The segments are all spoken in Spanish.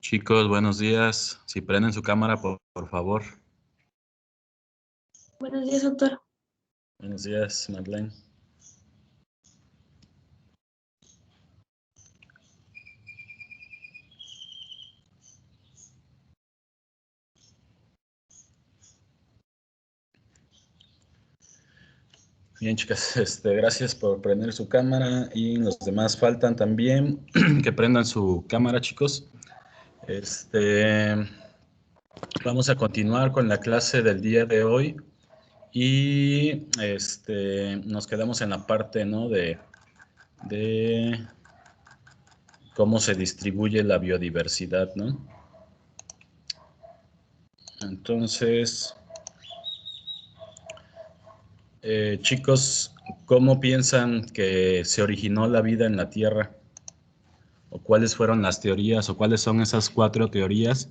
Chicos, buenos días. Si prenden su cámara, por favor. Buenos días, doctor. Buenos días, Marlene. Bien, chicas, gracias por prender su cámara y los demás faltan también que prendan su cámara, chicos. Vamos a continuar con la clase del día de hoy y nos quedamos en la parte, ¿no? de cómo se distribuye la biodiversidad, ¿no? Entonces, chicos, ¿cómo piensan que se originó la vida en la Tierra? ¿O cuáles fueron las teorías? ¿O cuáles son esas 4 teorías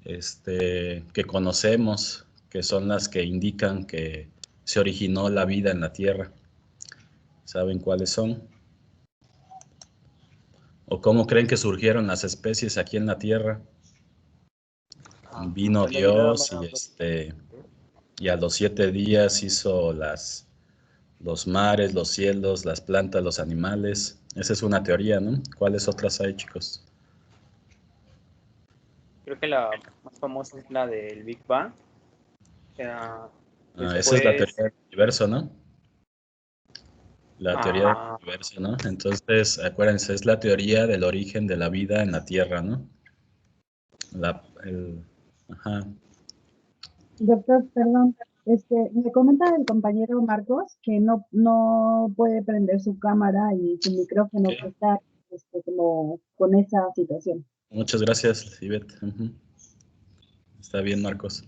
que conocemos, que son las que indican que se originó la vida en la Tierra? ¿Saben cuáles son? ¿O cómo creen que surgieron las especies aquí en la Tierra? Vino Dios y a los 7 días hizo los mares, los cielos, las plantas, los animales. Esa es una teoría, ¿no? ¿Cuáles otras hay, chicos? Creo que la más famosa es la del Big Bang. Esa es la teoría del universo, ¿no? La teoría del universo, ¿no? Entonces, acuérdense, es la teoría del origen de la vida en la Tierra, ¿no? Ajá. Doctor, perdón, me comenta el compañero Marcos que no puede prender su cámara y su micrófono que está como con esa situación. Muchas gracias, Ivette. Está bien, Marcos.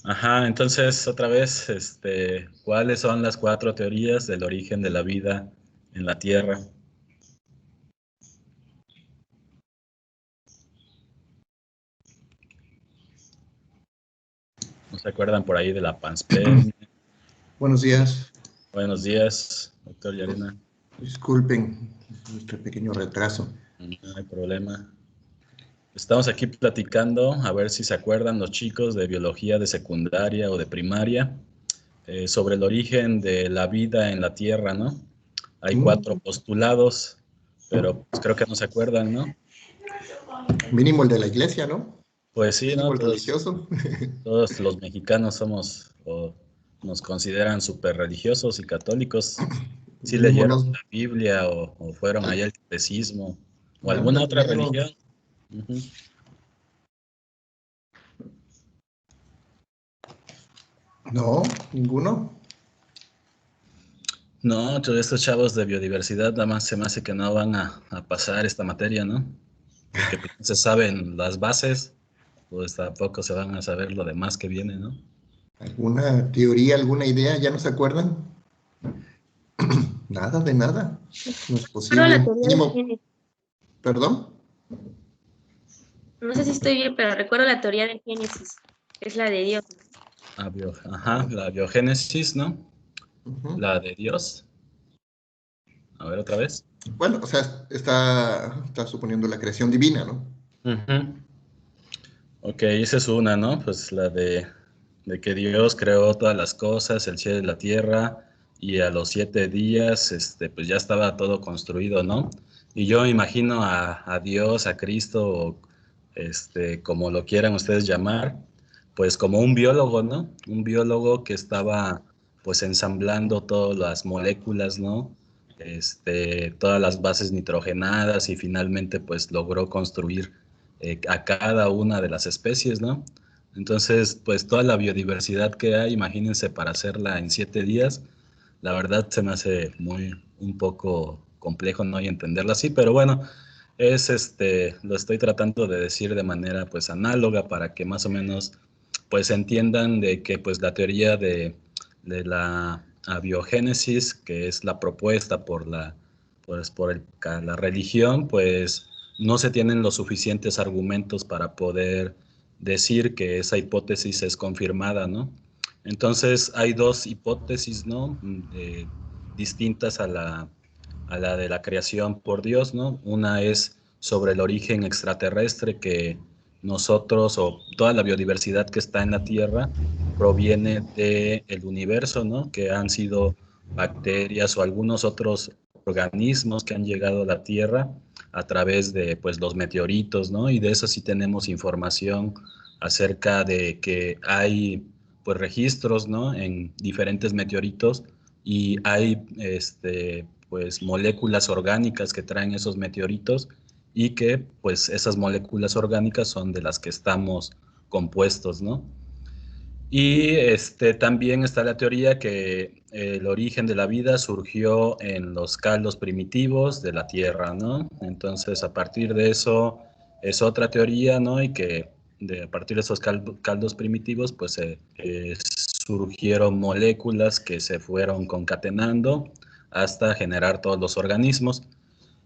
Ajá, entonces, otra vez, ¿cuáles son las 4 teorías del origen de la vida en la Tierra? ¿No se acuerdan por ahí de la panspermia? Buenos días. Buenos días, doctor Yarena. Disculpen nuestro pequeño retraso. No hay problema. Estamos aquí platicando, a ver si se acuerdan los chicos de biología de secundaria o de primaria, sobre el origen de la vida en la Tierra, ¿no? Hay 4 postulados, pero pues creo que no se acuerdan, ¿no? Mínimo el de la iglesia, ¿no? Pues sí, mínimo ¿no? El religioso. Todos los mexicanos somos, o nos consideran súper religiosos y católicos. ¿Sí leyeron la Biblia o fueron allá al catecismo o alguna otra religión? No, ninguno. No, todos estos chavos de biodiversidad nada más se me hace que no van a pasar esta materia, ¿no? Porque pues, no se saben las bases, pues tampoco se van a saber lo demás que viene, ¿no? ¿Alguna teoría, alguna idea? ¿Ya no se acuerdan? Nada de nada. No es posible. La teoría del Génesis. ¿Perdón? No sé si estoy bien, pero recuerdo la teoría del Génesis. Es la de Dios. Ajá, la biogénesis, ¿no? La de Dios. A ver, otra vez. Bueno, o sea, está suponiendo la creación divina, ¿no? Ok, esa es una, ¿no? Pues la de que Dios creó todas las cosas, el cielo y la tierra, y a los 7 días, pues ya estaba todo construido, ¿no? Y yo imagino a Dios, a Cristo, o como lo quieran ustedes llamar, pues como un biólogo, ¿no? Un biólogo que estaba, pues, ensamblando todas las moléculas, ¿no? Todas las bases nitrogenadas y finalmente, pues, logró construir a cada una de las especies, ¿no? Entonces, pues toda la biodiversidad que hay, imagínense, para hacerla en 7 días, la verdad se me hace un poco complejo, ¿no? Y entenderla así, pero bueno, lo estoy tratando de decir de manera, pues, análoga para que más o menos, pues, entiendan de que, pues, la teoría de la abiogénesis, que es la propuesta por pues la religión, pues no se tienen los suficientes argumentos para poder decir que esa hipótesis es confirmada, ¿no? Entonces hay dos hipótesis, ¿no? Distintas a la de la creación por Dios, ¿no? Una es sobre el origen extraterrestre, que nosotros o toda la biodiversidad que está en la Tierra proviene del universo, ¿no? Que han sido bacterias o algunos otros organismos que han llegado a la Tierra a través de, pues, los meteoritos, ¿no? Y de eso sí tenemos información acerca de que hay, pues, registros, ¿no? En diferentes meteoritos, y hay, pues, moléculas orgánicas que traen esos meteoritos, y que, pues, esas moléculas orgánicas son de las que estamos compuestos, ¿no? Y también está la teoría que el origen de la vida surgió en los caldos primitivos de la Tierra, ¿no? Entonces, a partir de eso es otra teoría, ¿no? Y que a partir de esos caldos primitivos, pues surgieron moléculas que se fueron concatenando hasta generar todos los organismos.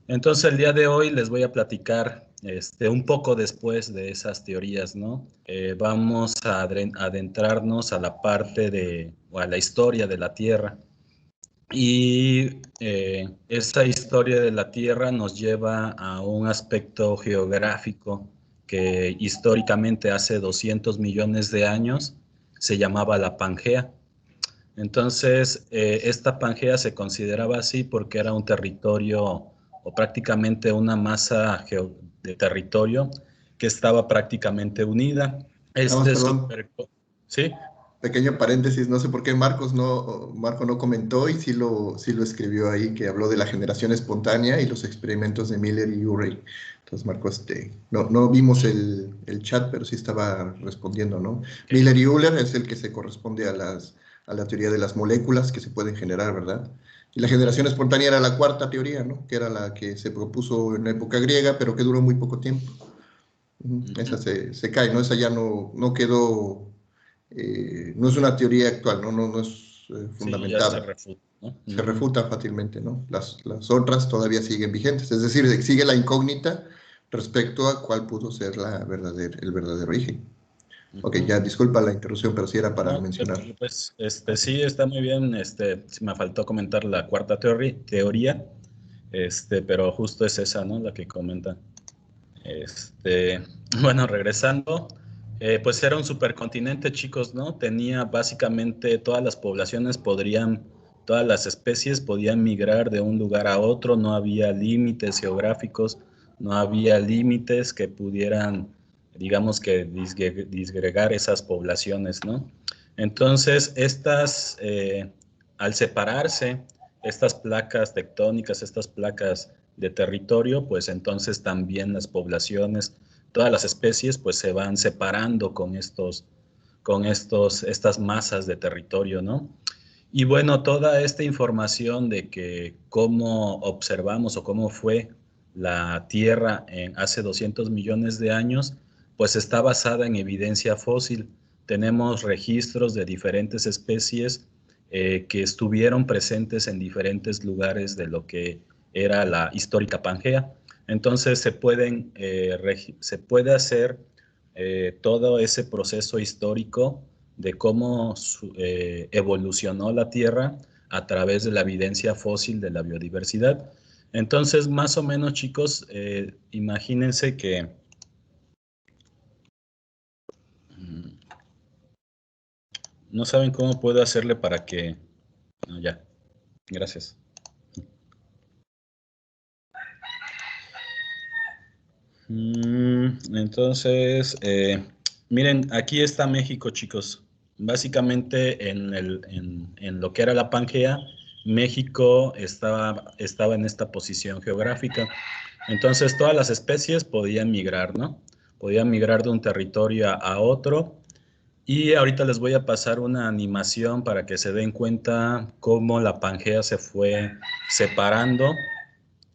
Entonces, el día de hoy les voy a platicar un poco después de esas teorías, ¿no? Vamos a adentrarnos a la parte o a la historia de la Tierra. Y esa historia de la Tierra nos lleva a un aspecto geográfico que históricamente hace 200 millones de años se llamaba la Pangea. Entonces, esta Pangea se consideraba así porque era un territorio o prácticamente una masa de territorio que estaba prácticamente unida. Perdón, ¿Sí? pequeño paréntesis, no sé por qué Marco no comentó y sí lo escribió ahí, que habló de la generación espontánea y los experimentos de Miller y Urey. Entonces, Marco, no vimos el chat, pero sí estaba respondiendo, ¿no? Okay. Miller y Euler es el que se corresponde a la teoría de las moléculas que se pueden generar, ¿verdad? Y la generación espontánea era la cuarta teoría, ¿no? Que era la que se propuso en la época griega, pero que duró muy poco tiempo. Esa se cae, ¿no? Esa ya no quedó, no es una teoría actual, no es fundamentada. Sí, ya se refuta, ¿no? Se refutan fácilmente, ¿no? Las otras todavía siguen vigentes, es decir, sigue la incógnita respecto a cuál pudo ser el verdadero origen. Ok, ya disculpa la interrupción, pero sí era para mencionar. Pues, sí, está muy bien. Me faltó comentar la cuarta teoría, pero justo es esa, ¿no? La que comentan. Bueno, regresando, pues era un supercontinente, chicos, ¿no? Tenía básicamente todas las poblaciones todas las especies podían migrar de un lugar a otro, no había límites geográficos, no había límites que pudieran, digamos, que disgregar esas poblaciones, ¿no? Entonces, al separarse, estas placas tectónicas, estas placas de territorio, pues entonces también las poblaciones, todas las especies, pues se van separando con estas masas de territorio, ¿no? Y bueno, toda esta información de que cómo observamos o cómo fue la Tierra hace 200 millones de años, pues está basada en evidencia fósil. Tenemos registros de diferentes especies que estuvieron presentes en diferentes lugares de lo que era la histórica Pangea. Entonces se puede hacer todo ese proceso histórico de cómo evolucionó la Tierra a través de la evidencia fósil de la biodiversidad. Entonces, más o menos, chicos, imagínense que no saben cómo puedo hacerle para que... No, ya, gracias. Entonces, miren, aquí está México, chicos. Básicamente en lo que era la Pangea, México estaba en esta posición geográfica. Entonces, todas las especies podían migrar, ¿no? Podían migrar de un territorio a otro. Y ahorita les voy a pasar una animación para que se den cuenta cómo la Pangea se fue separando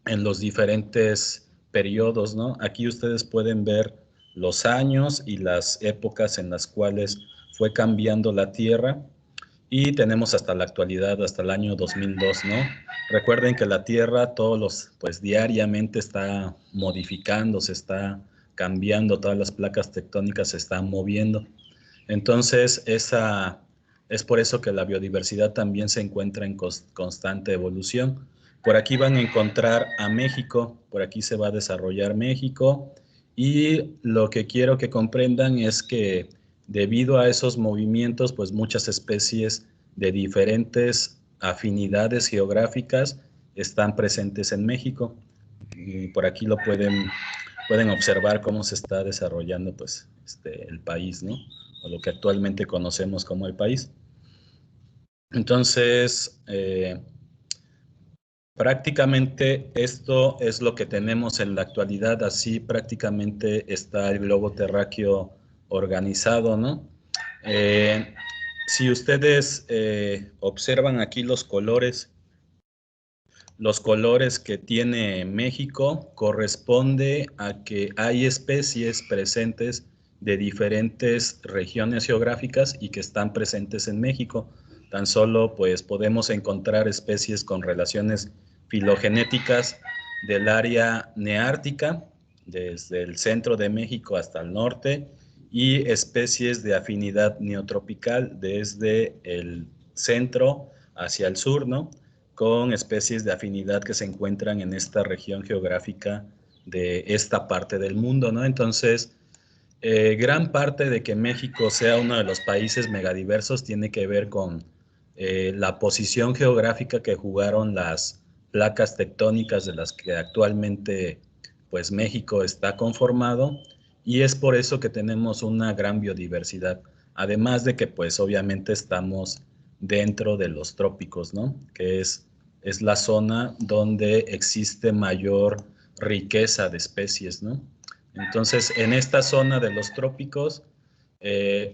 en los diferentes periodos, ¿no? Aquí ustedes pueden ver los años y las épocas en las cuales fue cambiando la Tierra. y tenemos hasta la actualidad, hasta el año 2002, ¿no? Recuerden que la Tierra pues diariamente está modificando, se está cambiando, todas las placas tectónicas se están moviendo. Entonces, es por eso que la biodiversidad también se encuentra en constante evolución. Por aquí van a encontrar a México, por aquí se va a desarrollar México, y lo que quiero que comprendan es que debido a esos movimientos, pues muchas especies de diferentes afinidades geográficas están presentes en México. Y por aquí lo pueden observar cómo se está desarrollando pues, el país, ¿no? O lo que actualmente conocemos como el país. Entonces, prácticamente esto es lo que tenemos en la actualidad, así prácticamente está el globo terráqueo organizado, ¿no? Si ustedes observan aquí los colores que tiene México corresponde a que hay especies presentes de diferentes regiones geográficas y que están presentes en México. Tan solo pues podemos encontrar especies con relaciones filogenéticas del área neártica, desde el centro de México hasta el norte, y especies de afinidad neotropical desde el centro hacia el sur, ¿no? Con especies de afinidad que se encuentran en esta región geográfica de esta parte del mundo, ¿no? Entonces, gran parte de que México sea uno de los países megadiversos tiene que ver con la posición geográfica que jugaron las placas tectónicas de las que actualmente pues México está conformado, y es por eso que tenemos una gran biodiversidad, además de que pues obviamente estamos dentro de los trópicos, ¿no? Que es la zona donde existe mayor riqueza de especies, ¿no? Entonces, en esta zona de los trópicos,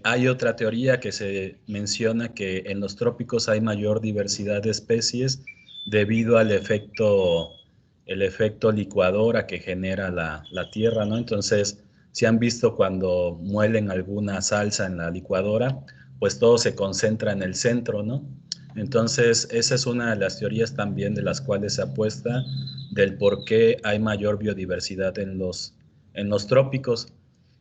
hay otra teoría que se menciona que en los trópicos hay mayor diversidad de especies debido al el efecto licuadora que genera la tierra, ¿no? Entonces, si han visto cuando muelen alguna salsa en la licuadora, pues todo se concentra en el centro, ¿no? Entonces, esa es una de las teorías también de las cuales se apuesta del por qué hay mayor biodiversidad en los trópicos.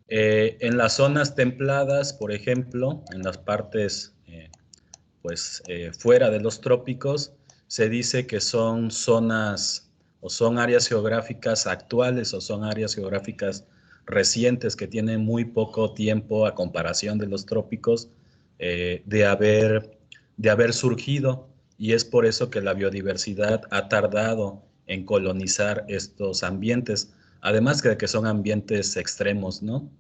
En las zonas templadas, por ejemplo, en las partes fuera de los trópicos, se dice que son zonas o son áreas geográficas actuales o son áreas geográficas recientes que tienen muy poco tiempo a comparación de los trópicos de haber surgido, y es por eso que la biodiversidad ha tardado en colonizar estos ambientes, además de que son ambientes extremos, ¿no?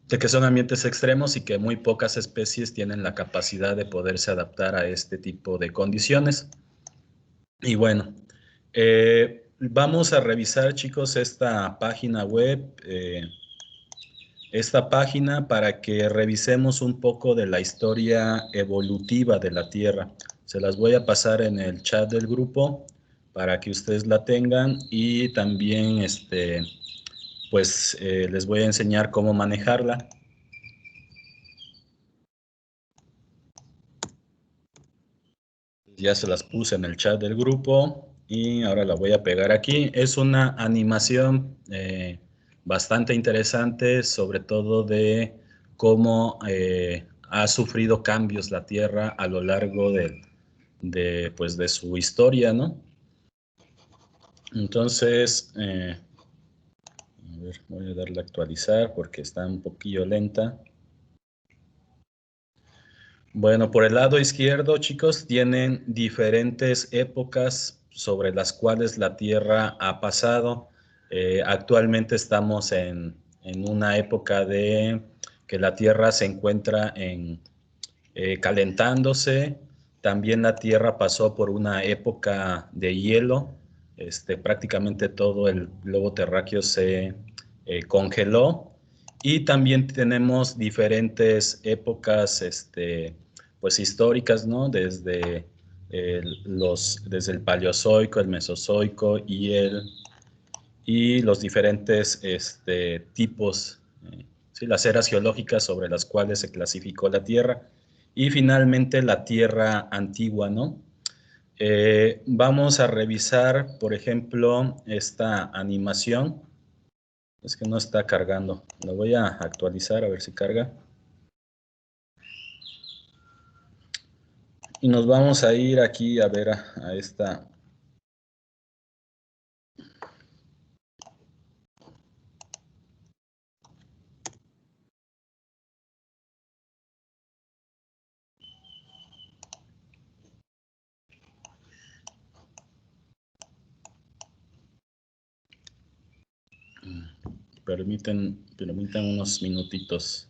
De que son ambientes extremos y que muy pocas especies tienen la capacidad de poderse adaptar a este tipo de condiciones. Y bueno, vamos a revisar, chicos, esta página web, esta página para que revisemos un poco de la historia evolutiva de la Tierra. Se las voy a pasar en el chat del grupo para que ustedes la tengan, y también pues les voy a enseñar cómo manejarla. Ya se las puse en el chat del grupo y ahora la voy a pegar aquí. Es una animación bastante interesante, sobre todo de cómo ha sufrido cambios la Tierra a lo largo pues de su historia, ¿no? Entonces, a ver, voy a darle a actualizar porque está un poquillo lenta. Bueno, por el lado izquierdo, chicos, tienen diferentes épocas sobre las cuales la Tierra ha pasado. Actualmente estamos en una época de que la Tierra se encuentra calentándose. También la Tierra pasó por una época de hielo. Prácticamente todo el globo terráqueo se congeló. Y también tenemos diferentes épocas pues históricas, ¿no? Desde el Paleozoico, el Mesozoico y los diferentes tipos, ¿sí? Las eras geológicas sobre las cuales se clasificó la Tierra. Y finalmente la Tierra antigua, ¿no? Vamos a revisar, por ejemplo, esta animación. Es que no está cargando. Lo voy a actualizar a ver si carga. Y nos vamos a ir aquí a ver a esta. Permiten unos minutitos.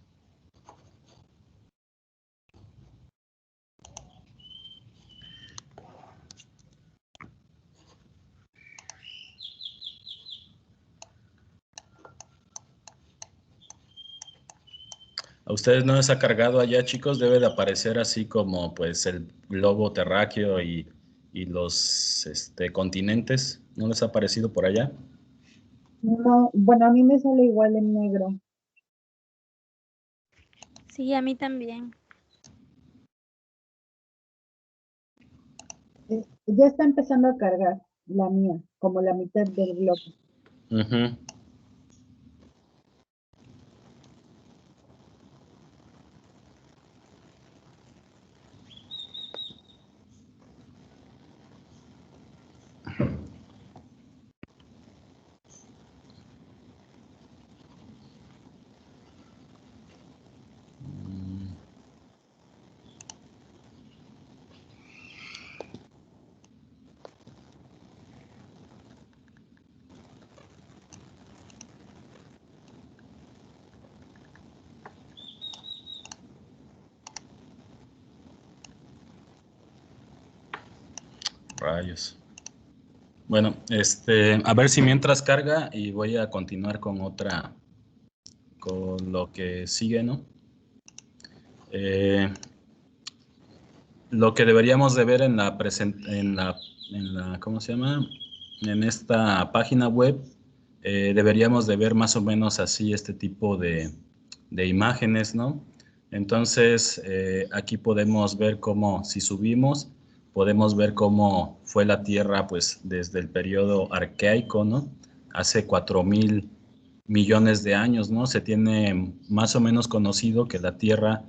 ¿A ustedes no les ha cargado allá, chicos? Debe de aparecer así como pues el globo terráqueo y los continentes. ¿No les ha aparecido por allá? No, bueno, a mí me sale igual en negro. Sí, a mí también. Ya está empezando a cargar la mía, como la mitad del bloque. Ujú. Rayos. Bueno, a ver si mientras carga y voy a continuar con con lo que sigue, ¿no? Lo que deberíamos de ver en ¿cómo se llama? En esta página web, deberíamos de ver más o menos así este tipo de imágenes, ¿no? Entonces, aquí podemos ver cómo, si subimos, podemos ver cómo fue la Tierra, pues, desde el periodo arcaico, ¿no? Hace 4.000 millones de años, ¿no? Se tiene más o menos conocido que la Tierra,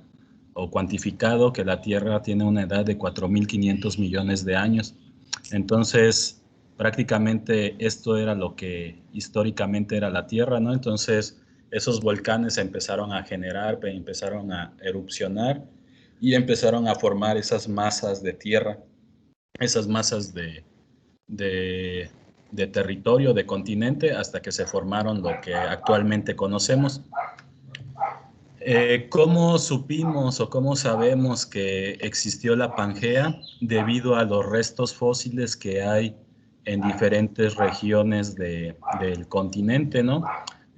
o cuantificado que la Tierra tiene una edad de 4.500 millones de años. Entonces, prácticamente esto era lo que históricamente era la Tierra, ¿no? Entonces, esos volcanes empezaron a generar, empezaron a erupcionar y empezaron a formar esas masas de tierra, esas masas de territorio, de continente, hasta que se formaron lo que actualmente conocemos. ¿Cómo supimos o cómo sabemos que existió la Pangea? Debido a los restos fósiles que hay en diferentes regiones del continente, ¿no?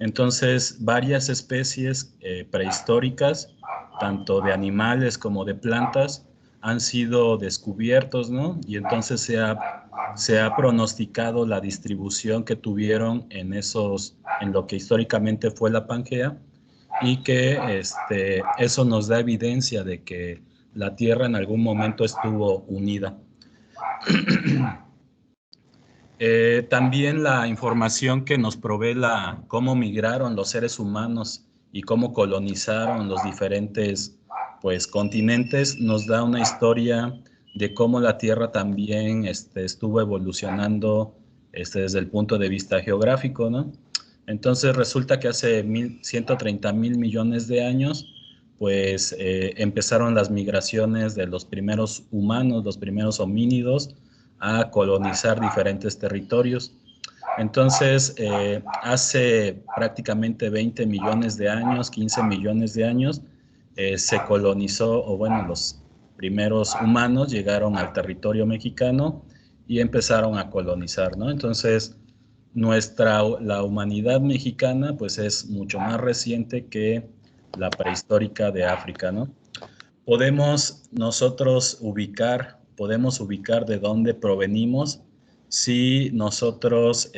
Entonces, varias especies prehistóricas, tanto de animales como de plantas, han sido descubiertos, ¿no? Y entonces se ha pronosticado la distribución que tuvieron en lo que históricamente fue la Pangea, y que eso nos da evidencia de que la Tierra en algún momento estuvo unida. También la información que nos provee cómo migraron los seres humanos y cómo colonizaron los diferentes pues, continentes nos da una historia de cómo la Tierra también estuvo evolucionando desde el punto de vista geográfico, ¿no? Entonces resulta que hace 130.000 millones de años, pues empezaron las migraciones de los primeros humanos, los primeros homínidos, a colonizar diferentes territorios. Entonces, hace prácticamente 20 millones de años, 15 millones de años, se colonizó, o bueno, los primeros humanos llegaron al territorio mexicano y empezaron a colonizar, ¿no? Entonces, la humanidad mexicana pues es mucho más reciente que la prehistórica de África, ¿no? Podemos ubicar de dónde provenimos si nosotros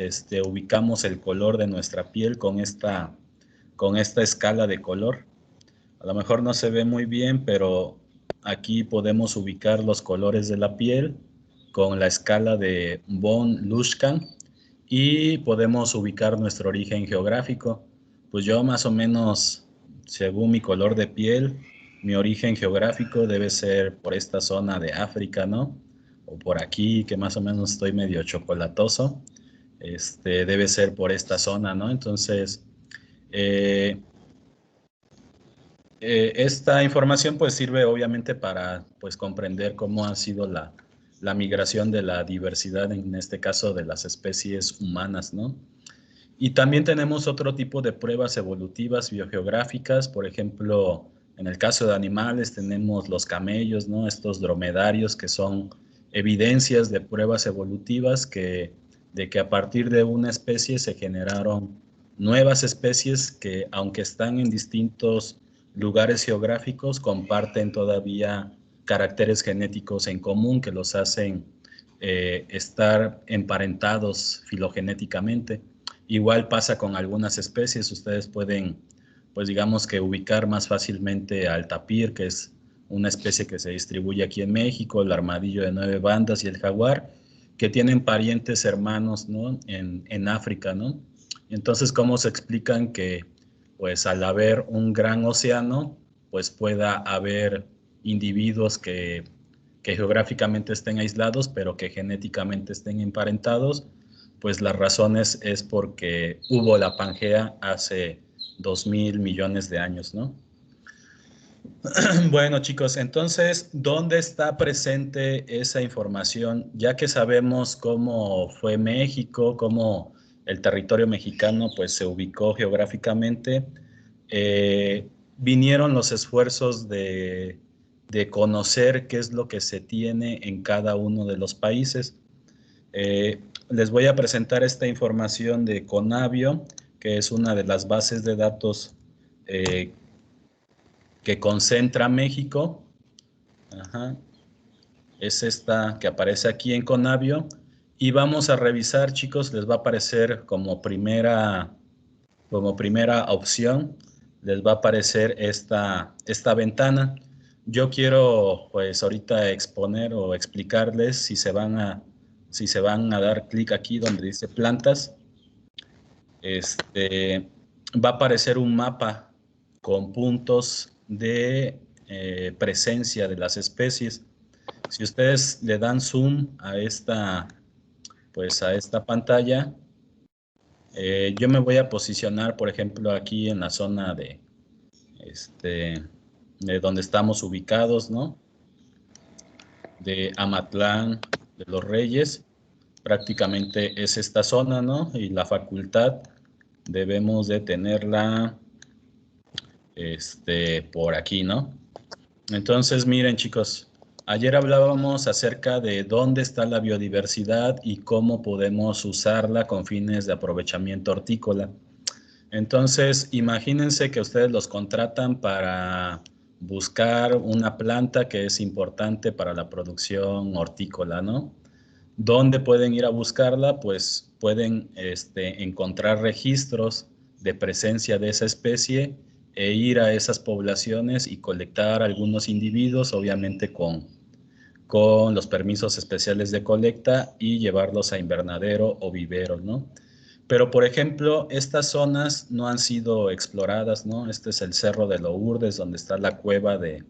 ubicamos el color de nuestra piel con esta escala de color. A lo mejor no se ve muy bien, pero Aquí podemos ubicar los colores de la piel con la escala de von Luschan y podemos ubicar nuestro origen geográfico. Pues yo más o menos, según mi color de piel, mi origen geográfico debe ser por esta zona de África, ¿no? O por aquí, que más o menos estoy medio chocolatoso. Debe ser por esta zona, ¿no? Entonces, esta información pues sirve obviamente para pues comprender cómo ha sido la migración de la diversidad, en este caso de las especies humanas, ¿no? Y también tenemos otro tipo de pruebas evolutivas biogeográficas, por ejemplo, en el caso de animales tenemos los camellos, ¿no? Estos dromedarios que son evidencias de pruebas evolutivas de que a partir de una especie se generaron nuevas especies que, aunque están en distintos lugares geográficos, comparten todavía caracteres genéticos en común que los hacen estar emparentados filogenéticamente. Igual pasa con algunas especies, ustedes pueden, pues digamos que ubicar más fácilmente al tapir, que es una especie que se distribuye aquí en México, el armadillo de 9 bandas y el jaguar, que tienen parientes hermanos, ¿no? En África, ¿no? Entonces, ¿cómo se explican que, pues al haber un gran océano, pues pueda haber individuos que geográficamente estén aislados, pero que genéticamente estén emparentados? Pues las razones es porque hubo la Pangea hace 2.000 millones de años, ¿no? Bueno, chicos, entonces, ¿dónde está presente esa información? Ya que sabemos cómo fue México, cómo el territorio mexicano pues se ubicó geográficamente, vinieron los esfuerzos de conocer qué es lo que se tiene en cada uno de los países. Les voy a presentar esta información de Conavio, que es una de las bases de datos que concentra México. Ajá. Es esta que aparece aquí en Conavio. Y vamos a revisar, chicos, les va a aparecer como primera opción, les va a aparecer esta ventana. Yo quiero, pues, ahorita exponer o explicarles si se van a dar clic aquí donde dice plantas. Va a aparecer un mapa con puntos de presencia de las especies. Si ustedes le dan zoom a esta pantalla, yo me voy a posicionar, por ejemplo, aquí en la zona de donde estamos ubicados, ¿no? De Amatlán de los Reyes. Prácticamente es esta zona, ¿no? Y la facultad debemos de tenerla por aquí, ¿no? Entonces, miren, chicos, ayer hablábamos acerca de dónde está la biodiversidad y cómo podemos usarla con fines de aprovechamiento hortícola. Entonces, imagínense que ustedes los contratan para buscar una planta que es importante para la producción hortícola, ¿no? ¿Dónde pueden ir a buscarla? Pues pueden encontrar registros de presencia de esa especie e ir a esas poblaciones y colectar algunos individuos, obviamente con los permisos especiales de colecta, y llevarlos a invernadero o viveros, ¿no? Pero, por ejemplo, estas zonas no han sido exploradas, ¿no? Este es el Cerro de Lourdes, donde está la cueva de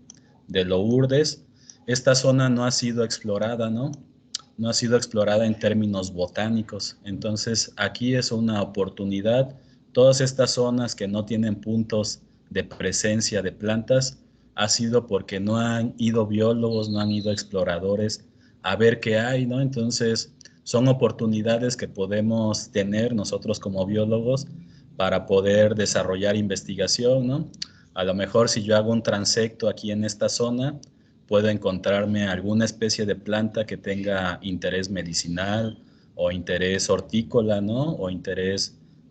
Lourdes. Esta zona no ha sido explorada, ¿no? No ha sido explorada en términos botánicos. Entonces, aquí es una oportunidad. Todas estas zonas que no tienen puntos de presencia de plantas, ha sido porque no han ido biólogos, no han ido exploradores a ver qué hay, ¿no? Entonces, son oportunidades que podemos tener nosotros como biólogos para poder desarrollar investigación, ¿no? A lo mejor si yo hago un transecto aquí en esta zona, puedo encontrarme alguna especie de planta que tenga interés medicinal o interés hortícola, ¿no? O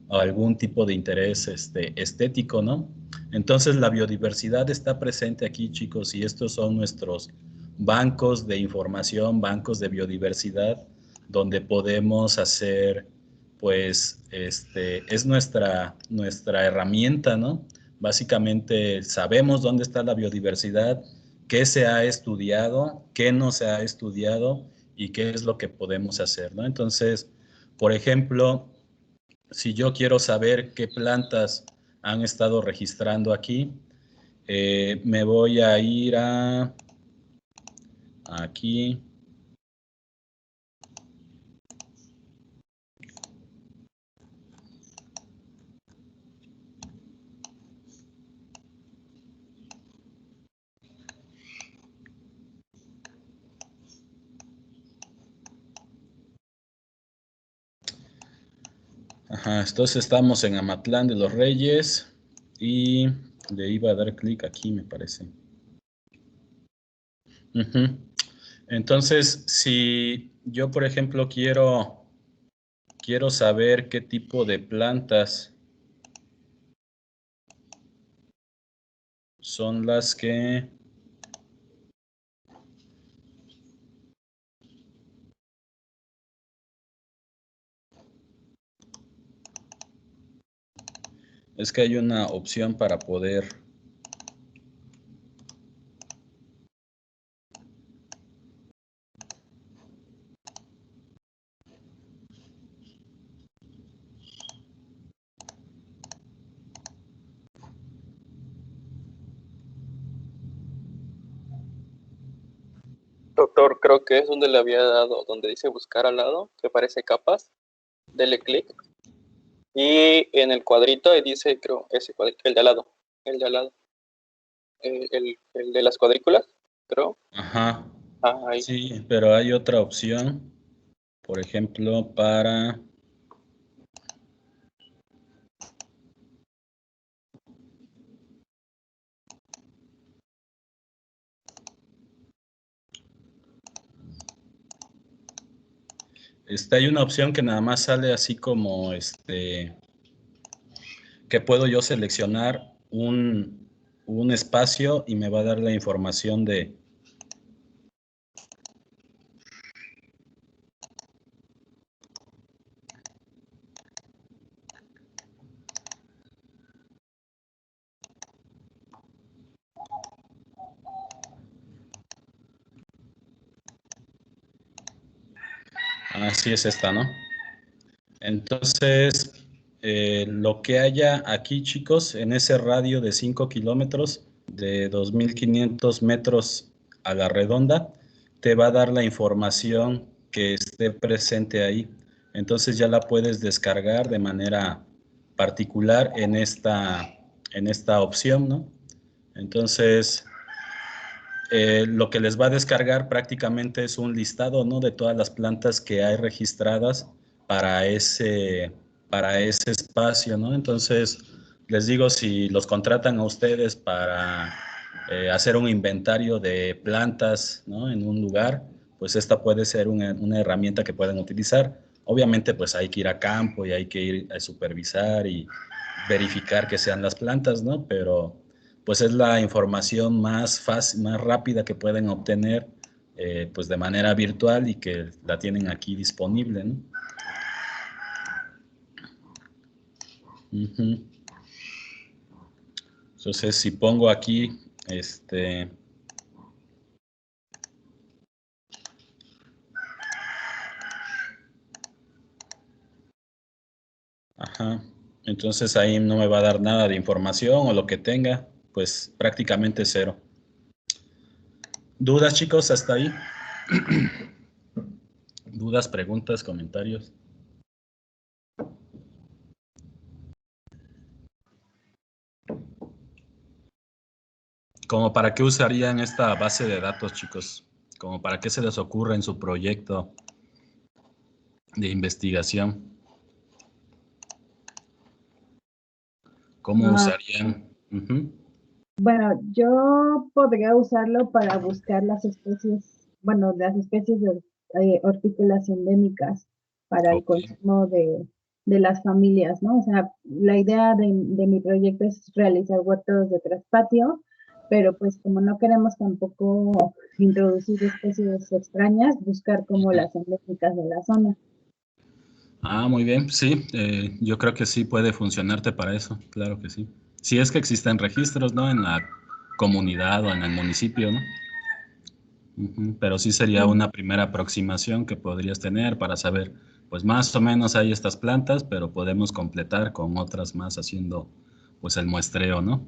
algún tipo de interés estético, ¿no? Entonces la biodiversidad está presente aquí, chicos, y estos son nuestros bancos de información, bancos de biodiversidad, donde podemos hacer, pues, es nuestra herramienta, ¿no? Básicamente sabemos dónde está la biodiversidad qué se ha estudiado, qué no se ha estudiado y qué es lo que podemos hacer, ¿no? Entonces, por ejemplo, si yo quiero saber qué plantas han estado registrando aquí, me voy a ir a aquí. Ajá, entonces estamos en Amatlán de los Reyes y le iba a dar clic aquí, me parece. Ujú. Entonces, si yo, por ejemplo, quiero saber qué tipo de plantas son las que es que hay una opción para poder. Doctor, creo que es donde le había dado, donde dice buscar al lado, que parece capas. Dele clic. Y en el cuadrito ahí dice, creo, ese cuadrito, el de al lado. El de al lado. El de las cuadrículas, creo. Ajá. Ah, ahí. Sí, pero hay otra opción, por ejemplo, para hay una opción que nada más sale así como que puedo yo seleccionar un espacio y me va a dar la información de. Así es esta, ¿no? Entonces, lo que haya aquí, chicos, en ese radio de 5 kilómetros, de 2.500 metros a la redonda, te va a dar la información que esté presente ahí. Entonces ya la puedes descargar de manera particular en esta opción, ¿no? Entonces, lo que les va a descargar prácticamente es un listado, ¿no? De todas las plantas que hay registradas para ese espacio, ¿no? Entonces, les digo, si los contratan a ustedes para hacer un inventario de plantas, ¿no? En un lugar, pues esta puede ser una herramienta que pueden utilizar. Obviamente, pues hay que ir a campo y hay que ir a supervisar y verificar que sean las plantas, ¿no? Pero pues es la información más fácil, más rápida que pueden obtener pues de manera virtual y que la tienen aquí disponible, ¿no? Uh-huh. Entonces, si pongo aquí, ajá, entonces ahí no me va a dar nada de información o lo que tenga, pues prácticamente cero. ¿Dudas, chicos, hasta ahí? ¿Dudas, preguntas, comentarios? ¿Cómo para qué usarían esta base de datos, chicos? ¿Cómo para qué se les ocurre en su proyecto de investigación? ¿Cómo usarían? Uh-huh. Bueno, yo podría usarlo para buscar las especies, bueno, las especies de hortícolas endémicas para el consumo de las familias, ¿no? O sea, la idea de mi proyecto es realizar huertos de traspatio, pero pues como no queremos tampoco introducir especies extrañas, buscar como las endémicas de la zona. Ah, muy bien, sí, yo creo que sí puede funcionarte para eso, claro que sí. Si es que existen registros, ¿no? En comunidad o en el municipio, ¿no? Pero sí sería una primera aproximación que podrías tener para saber, pues más o menos hay estas plantas, pero podemos completar con otras más haciendo pues el muestreo, ¿no?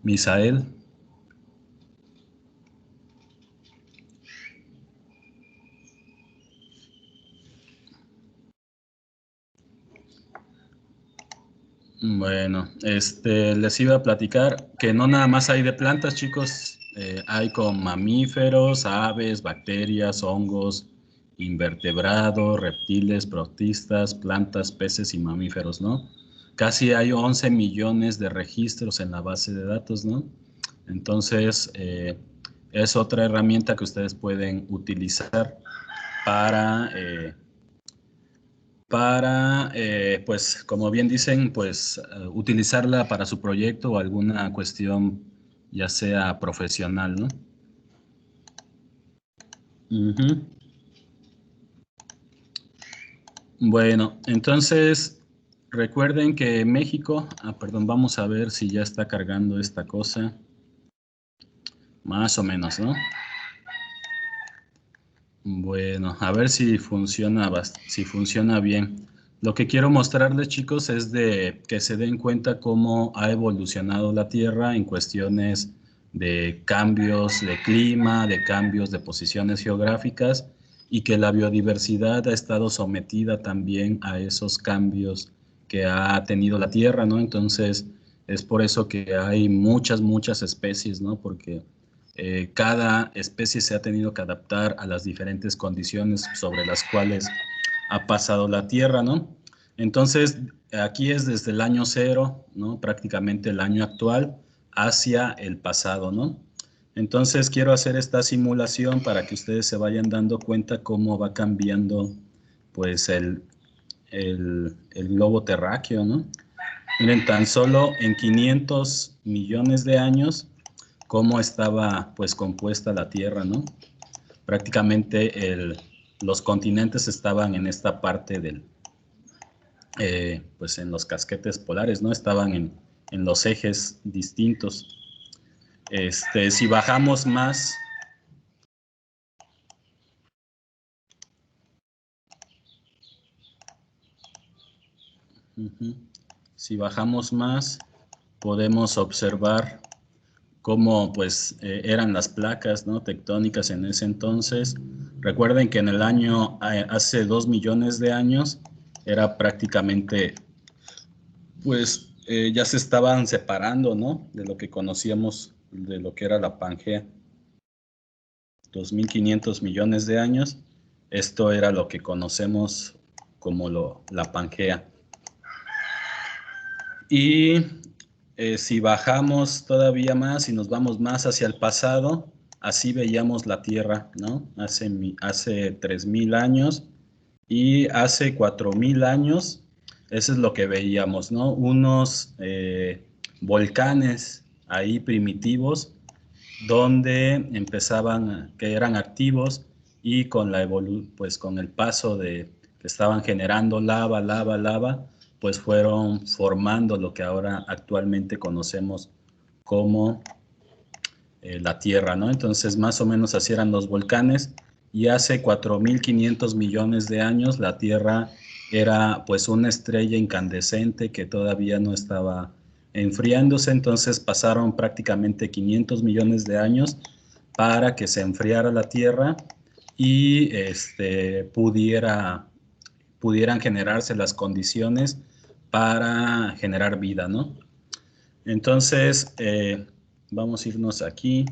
Misael. Bueno, les iba a platicar que no nada más hay de plantas, chicos, hay con mamíferos, aves, bacterias, hongos, invertebrados, reptiles, protistas, plantas, peces y mamíferos, ¿no? Casi hay 11 millones de registros en la base de datos, ¿no? Entonces, es otra herramienta que ustedes pueden utilizar para pues, como bien dicen, pues, utilizarla para su proyecto o alguna cuestión, ya sea profesional, ¿no? Bueno, entonces, recuerden que México, perdón, vamos a ver si ya está cargando esta cosa, más o menos, ¿no? Bueno, a ver si funciona bien. Lo que quiero mostrarles, chicos, es de que se den cuenta cómo ha evolucionado la Tierra en cuestiones de cambios de clima, de cambios de posiciones geográficas y que la biodiversidad ha estado sometida también a esos cambios que ha tenido la Tierra, ¿no? Entonces, es por eso que hay muchas especies, ¿no? Porque cada especie se ha tenido que adaptar a las diferentes condiciones sobre las cuales ha pasado la Tierra, ¿no? Entonces, aquí es desde el año cero, ¿no? Prácticamente el año actual hacia el pasado, ¿no? Entonces, quiero hacer esta simulación para que ustedes se vayan dando cuenta cómo va cambiando, pues, el globo terráqueo, ¿no? Miren, tan solo en 500 millones de años, cómo estaba pues compuesta la Tierra, ¿no? Prácticamente los continentes estaban en esta parte del, pues en los casquetes polares, ¿no? Estaban en los ejes distintos. Si bajamos más, si bajamos más, podemos observar cómo pues eran las placas, ¿no? Tectónicas en ese entonces. Recuerden que en el año, hace 2 millones de años, era prácticamente, pues ya se estaban separando, ¿no? De lo que conocíamos, de lo que era la Pangea. 2.500 millones de años, esto era lo que conocemos como la Pangea. Y si bajamos todavía más y nos vamos más hacia el pasado, así veíamos la Tierra, ¿no? Hace 3.000 años y hace 4.000 años, eso es lo que veíamos, ¿no? Unos volcanes ahí primitivos donde empezaban, que eran activos y con pues con el paso de que estaban generando lava, pues fueron formando lo que ahora actualmente conocemos como la Tierra, ¿no? Entonces, más o menos así eran los volcanes y hace 4.500 millones de años la Tierra era pues una estrella incandescente que todavía no estaba enfriándose, entonces pasaron prácticamente 500 millones de años para que se enfriara la Tierra y pudieran generarse las condiciones para generar vida, ¿no? Entonces, vamos a irnos aquí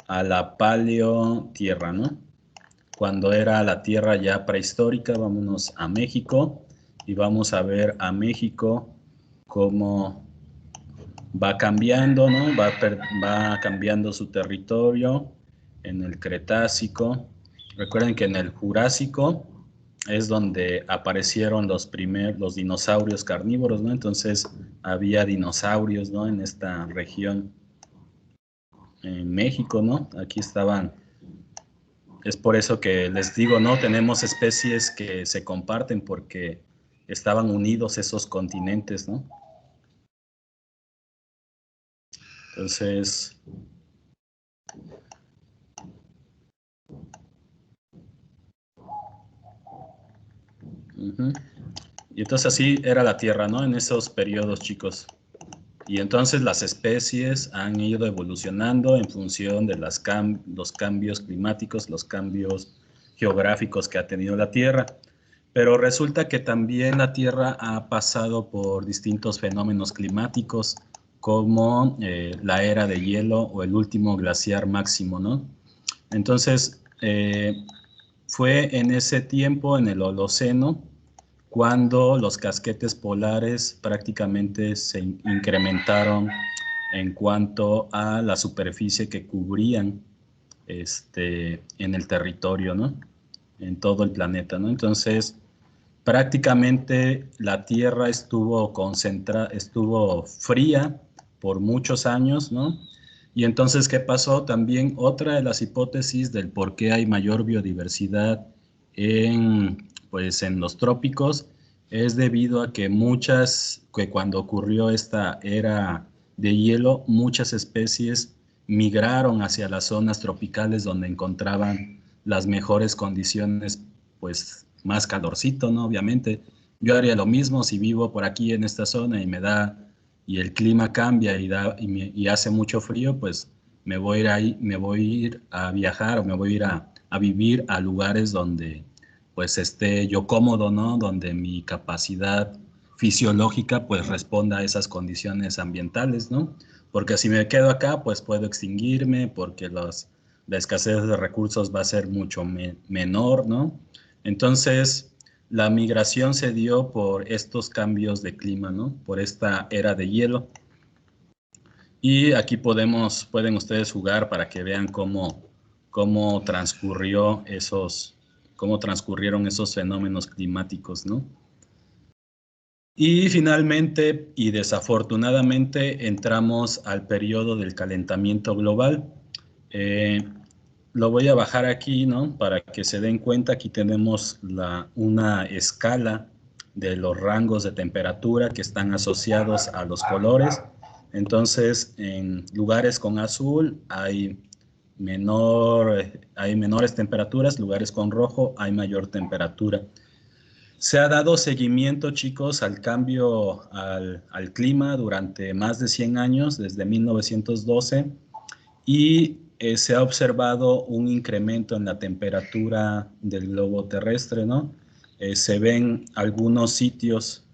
a la paleotierra, ¿no? Cuando era la Tierra ya prehistórica, vámonos a México y vamos a ver a México cómo va cambiando, ¿no? Va cambiando su territorio en el Cretácico. Recuerden que en el Jurásico es donde aparecieron los dinosaurios carnívoros, ¿no? Entonces había dinosaurios, ¿no? En esta región, en México, ¿no? Aquí estaban. Es por eso que les digo, ¿no? Tenemos especies que se comparten porque estaban unidos esos continentes, ¿no? Entonces, y entonces así era la Tierra, ¿no? En esos periodos, chicos. Y entonces las especies han ido evolucionando en función de los cambios climáticos, los cambios geográficos que ha tenido la Tierra. Pero resulta que también la Tierra ha pasado por distintos fenómenos climáticos, como la era de hielo o el último glaciar máximo, ¿no? Entonces, fue en ese tiempo, en el Holoceno, cuando los casquetes polares prácticamente se incrementaron en cuanto a la superficie que cubrían en el territorio, ¿no? En todo el planeta, ¿no? Entonces, prácticamente la Tierra estuvo fría por muchos años, ¿no? Y entonces, ¿qué pasó? También otra de las hipótesis del por qué hay mayor biodiversidad pues, en los trópicos es debido a que cuando ocurrió esta era de hielo, muchas especies migraron hacia las zonas tropicales donde encontraban las mejores condiciones, pues más calorcito, ¿no? Obviamente, yo haría lo mismo si vivo por aquí en esta zona y el clima cambia y hace mucho frío, pues me voy a ir a viajar o me voy a ir a vivir a lugares donde pues esté yo cómodo, ¿no? Donde mi capacidad fisiológica pues responda a esas condiciones ambientales, ¿no? Porque si me quedo acá, pues puedo extinguirme, porque la escasez de recursos va a ser mucho menor, ¿no? Entonces, la migración se dio por estos cambios de clima, ¿no? Por esta era de hielo. Y aquí pueden ustedes jugar para que vean cómo transcurrieron esos fenómenos climáticos, ¿no? Y finalmente, y desafortunadamente, entramos al periodo del calentamiento global. Lo voy a bajar aquí, ¿no? Para que se den cuenta, aquí tenemos una escala de los rangos de temperatura que están asociados a los colores. Entonces, en lugares con azul hay menores temperaturas, lugares con rojo hay mayor temperatura. Se ha dado seguimiento, chicos, al cambio al clima durante más de 100 años, desde 1912, y se ha observado un incremento en la temperatura del globo terrestre, ¿no? Se ven algunos sitios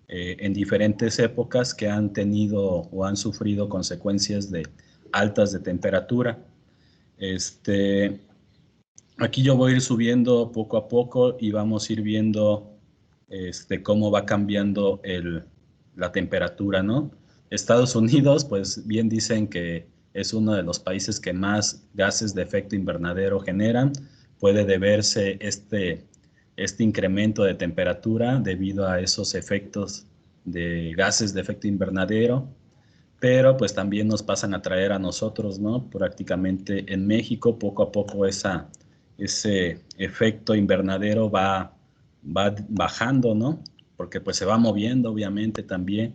en diferentes épocas que han tenido o han sufrido consecuencias de altas de temperatura. Aquí yo voy a ir subiendo poco a poco y vamos a ir viendo cómo va cambiando la temperatura, ¿no? Estados Unidos, pues bien dicen que es uno de los países que más gases de efecto invernadero generan. Puede deberse este incremento de temperatura debido a esos efectos de gases de efecto invernadero, pero pues también nos pasan a traer a nosotros, ¿no? Prácticamente en México poco a poco ese efecto invernadero va bajando, ¿no? Porque pues se va moviendo obviamente también.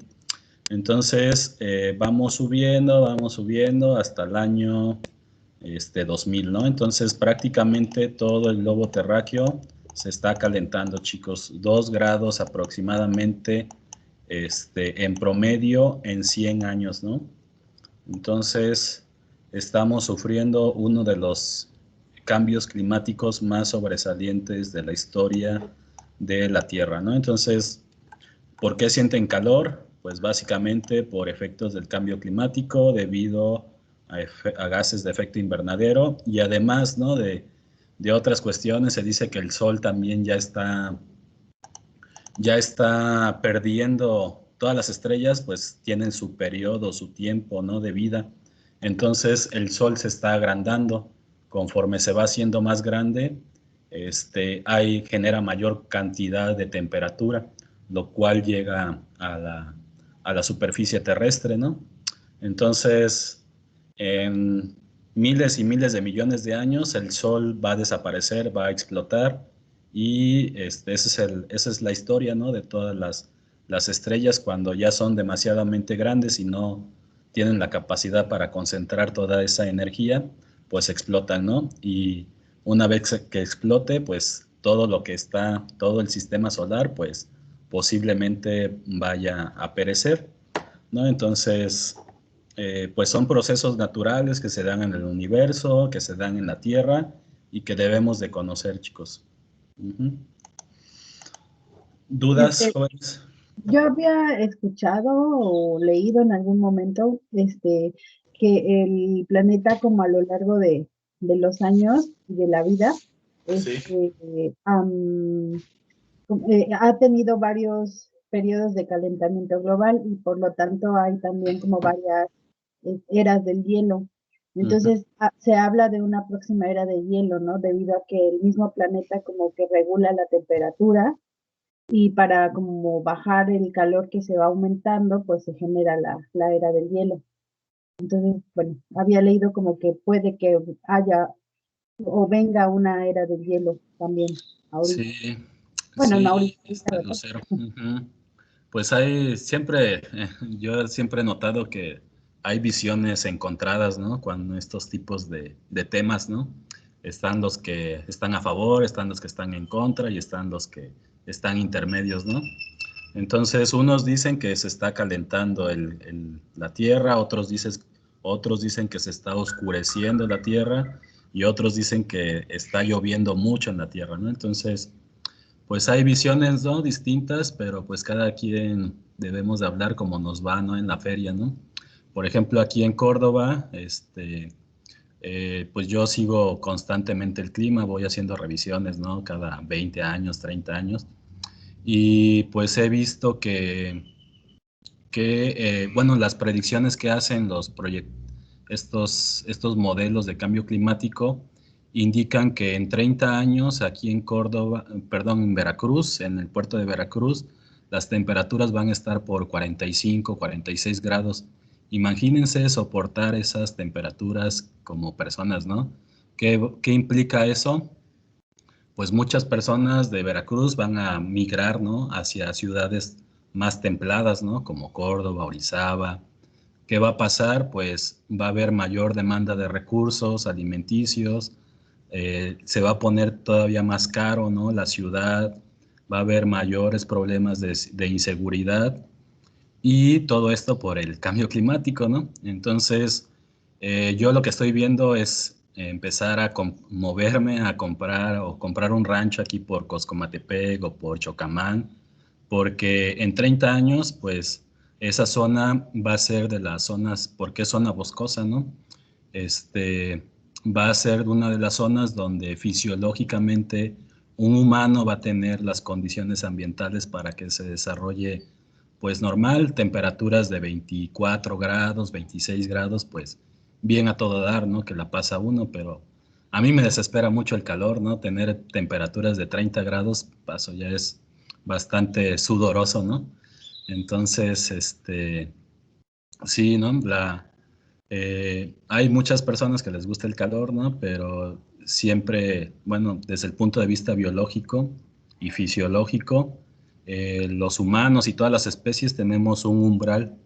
Entonces vamos subiendo hasta el año 2000, ¿no? Entonces prácticamente todo el globo terráqueo se está calentando, chicos, 2 grados aproximadamente en promedio en 100 años, ¿no? Entonces estamos sufriendo uno de los cambios climáticos más sobresalientes de la historia de la Tierra, ¿no? Entonces, ¿por qué sienten calor? Pues básicamente por efectos del cambio climático debido a gases de efecto invernadero y además, ¿no? de otras cuestiones. Se dice que el Sol también ya está perdiendo, todas las estrellas pues tienen su periodo, su tiempo, ¿no? de vida. Entonces el Sol se está agrandando. Conforme se va haciendo más grande, genera mayor cantidad de temperatura, lo cual llega a la superficie terrestre, ¿no? Entonces, en miles y miles de millones de años, el Sol va a desaparecer, va a explotar, Y esa es la historia, ¿no? De todas las estrellas cuando ya son demasiadamente grandes y no tienen la capacidad para concentrar toda esa energía, pues explotan, ¿no? Y una vez que explote, pues todo el sistema solar, pues posiblemente vaya a perecer, ¿no? Entonces, pues son procesos naturales que se dan en el universo, que se dan en la Tierra y que debemos de conocer, chicos. ¿Dudas, jóvenes? Yo había escuchado o leído en algún momento que el planeta, como a lo largo de los años y de la vida, Sí. Ha tenido varios periodos de calentamiento global y por lo tanto hay también como varias eras del hielo. Entonces se habla de una próxima era de hielo, ¿no? Debido a que el mismo planeta como que regula la temperatura y para como bajar el calor que se va aumentando, pues se genera la era del hielo. Entonces, bueno, había leído como que puede que haya o venga una era del hielo también ahorita. Sí, Bueno, no sí, ahorita, ¿verdad? Lucero. Pues yo siempre he notado que hay visiones encontradas, ¿no? Con estos tipos de temas, ¿no? Están los que están a favor, están los que están en contra y están los que están intermedios, ¿no? Entonces, unos dicen que se está calentando la Tierra, otros dicen que se está oscureciendo la Tierra y otros dicen que está lloviendo mucho en la Tierra, ¿no? Entonces, pues hay visiones, ¿no? Distintas, pero pues cada quien debemos de hablar como nos va, ¿no? En la feria, ¿no? Por ejemplo, aquí en Córdoba, pues yo sigo constantemente el clima, voy haciendo revisiones, ¿no? Cada 20 años, 30 años. Y pues he visto bueno, las predicciones que hacen estos modelos de cambio climático indican que en 30 años aquí en en Veracruz, en el puerto de Veracruz, las temperaturas van a estar por 45, 46 grados. Imagínense soportar esas temperaturas como personas, ¿no? ¿Qué implica eso? Pues muchas personas de Veracruz van a migrar, ¿no? Hacia ciudades más templadas, ¿no? Como Córdoba, Orizaba. ¿Qué va a pasar? Pues va a haber mayor demanda de recursos alimenticios, se va a poner todavía más caro, ¿no? La ciudad, va a haber mayores problemas de inseguridad y todo esto por el cambio climático, ¿no? Entonces, yo lo que estoy viendo es empezar a moverme a comprar un rancho aquí por Coscomatepec o por Chocamán, porque en 30 años, pues, esa zona va a ser de las zonas, porque es zona boscosa, ¿no? Va a ser una de las zonas donde fisiológicamente un humano va a tener las condiciones ambientales para que se desarrolle pues normal, temperaturas de 24 grados, 26 grados, pues bien a todo dar, ¿no? Que la pasa uno, pero a mí me desespera mucho el calor, ¿no? Tener temperaturas de 30 grados, paso ya es bastante sudoroso, ¿no? Entonces, sí, ¿no? Hay muchas personas que les gusta el calor, ¿no? Pero siempre, bueno, desde el punto de vista biológico y fisiológico, los humanos y todas las especies tenemos un umbral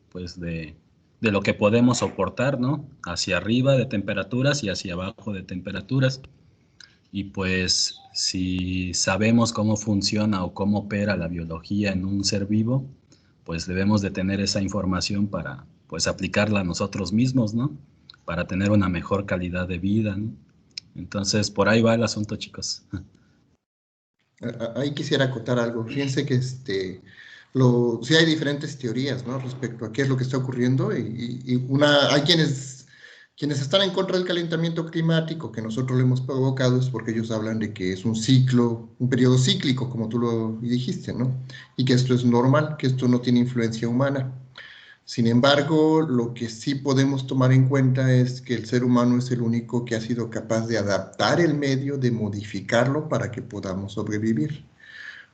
pues de lo que podemos soportar, ¿no? Hacia arriba de temperaturas y hacia abajo de temperaturas. Y pues si sabemos cómo funciona o cómo opera la biología en un ser vivo, pues debemos de tener esa información para pues aplicarla a nosotros mismos, ¿no? Para tener una mejor calidad de vida, ¿no? Entonces, por ahí va el asunto, chicos. Ahí quisiera acotar algo. Fíjense que sí hay diferentes teorías, ¿no? Respecto a qué es lo que está ocurriendo hay quienes están en contra del calentamiento climático que nosotros lo hemos provocado es porque ellos hablan de que es un ciclo, un periodo cíclico, como tú lo dijiste, ¿no? Y que esto es normal, que esto no tiene influencia humana. Sin embargo, lo que sí podemos tomar en cuenta es que el ser humano es el único que ha sido capaz de adaptar el medio, de modificarlo para que podamos sobrevivir.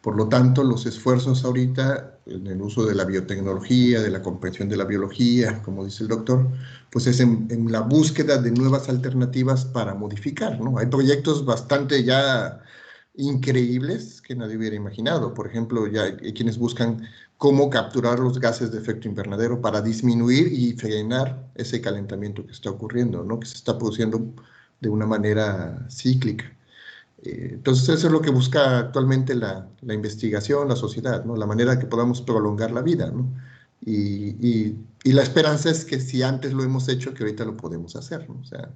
Por lo tanto, los esfuerzos ahorita en el uso de la biotecnología, de la comprensión de la biología, como dice el doctor, pues es en la búsqueda de nuevas alternativas para modificar, ¿no? Hay proyectos bastante ya increíbles que nadie hubiera imaginado. Por ejemplo, ya hay quienes buscan cómo capturar los gases de efecto invernadero para disminuir y frenar ese calentamiento que está ocurriendo, ¿no? Que se está produciendo de una manera cíclica. Entonces eso es lo que busca actualmente la investigación, la sociedad, ¿no? La manera que podamos prolongar la vida, ¿no? Y la esperanza es que si antes lo hemos hecho, que ahorita lo podemos hacer, ¿no? O sea,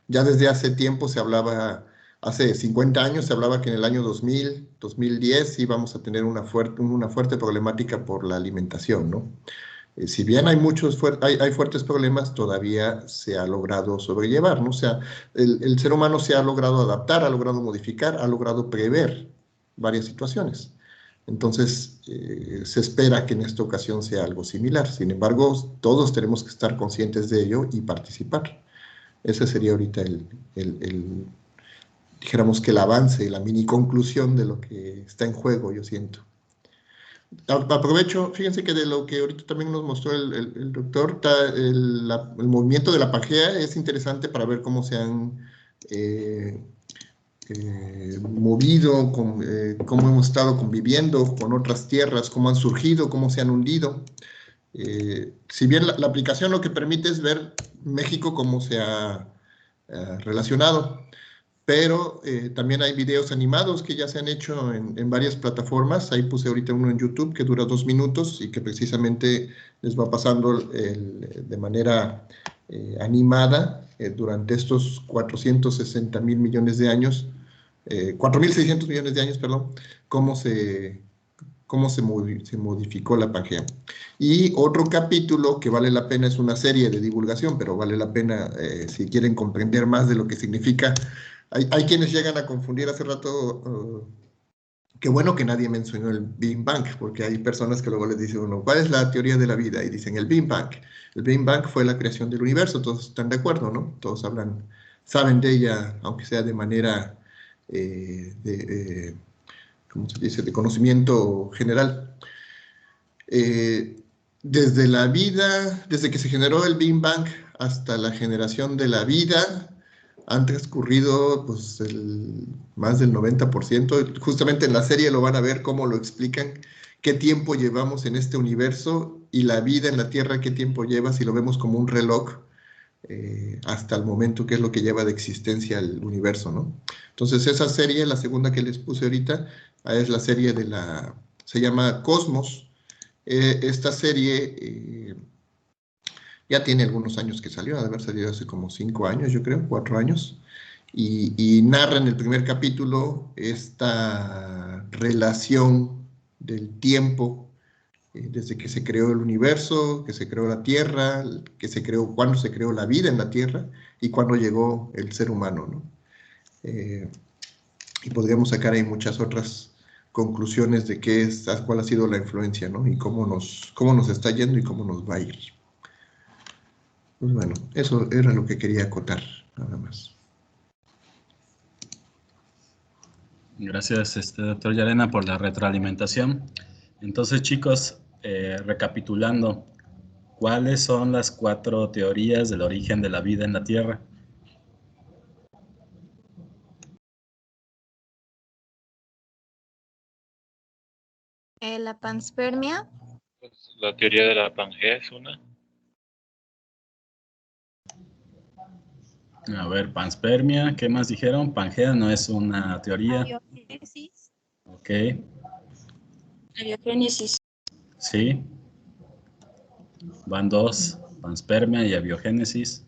ya desde hace tiempo se hablaba, hace 50 años se hablaba que en el año 2000, 2010 íbamos a tener una fuerte problemática por la alimentación, ¿no? Si bien hay hay fuertes problemas, todavía se ha logrado sobrellevar, ¿no? O sea, el ser humano se ha logrado adaptar, ha logrado modificar, ha logrado prever varias situaciones. Entonces, se espera que en esta ocasión sea algo similar. Sin embargo, todos tenemos que estar conscientes de ello y participar. Ese sería ahorita dijéramos que el avance, la mini conclusión de lo que está en juego, yo siento. Aprovecho, fíjense que de lo que ahorita también nos mostró el doctor, el movimiento de la Pangea es interesante para ver cómo se han movido, cómo hemos estado conviviendo con otras tierras, cómo han surgido, cómo se han hundido. Si bien la aplicación lo que permite es ver México cómo se ha relacionado, pero también hay videos animados que ya se han hecho en varias plataformas. Ahí puse ahorita uno en YouTube que dura 2 minutos y que precisamente les va pasando de manera animada durante estos 460.000 millones de años, 4.600 millones de años, perdón, cómo se modificó la Pangea. Y otro capítulo que vale la pena, es una serie de divulgación, pero vale la pena si quieren comprender más de lo que significa. Hay quienes llegan a confundir hace rato, qué bueno que nadie mencionó el Big Bang, porque hay personas que luego les dicen uno, ¿cuál es la teoría de la vida? Y dicen el Big Bang. El Big Bang fue la creación del universo, todos están de acuerdo, ¿no? Todos saben de ella, aunque sea de manera, ¿cómo se dice?, de conocimiento general. Desde la vida, desde que se generó el Big Bang hasta la generación de la vida, han transcurrido pues, más del 90%. Justamente en la serie lo van a ver cómo lo explican, qué tiempo llevamos en este universo y la vida en la Tierra, qué tiempo lleva, si lo vemos como un reloj, hasta el momento, qué es lo que lleva de existencia el universo, ¿no? Entonces esa serie, la segunda que les puse ahorita, es la serie se llama Cosmos. Esta serie ya tiene algunos años que salió, ha de haber salido hace como 5 años, yo creo, 4 años, y narra en el primer capítulo esta relación del tiempo, desde que se creó el universo, que se creó la Tierra, cuándo se creó la vida en la Tierra, y cuándo llegó el ser humano, ¿no? Y podríamos sacar ahí muchas otras conclusiones de cuál ha sido la influencia, ¿no? Y cómo nos está yendo y cómo nos va a ir. Pues bueno, eso era lo que quería acotar, nada más. Gracias, doctor Llarena, por la retroalimentación. Entonces, chicos, recapitulando, ¿cuáles son las 4 teorías del origen de la vida en la Tierra? La panspermia. La teoría de la Pangea es una. A ver, panspermia, ¿qué más dijeron? Pangea no es una teoría. Abiogénesis. Ok. Abiogénesis. Sí. Van 2, panspermia y abiogénesis.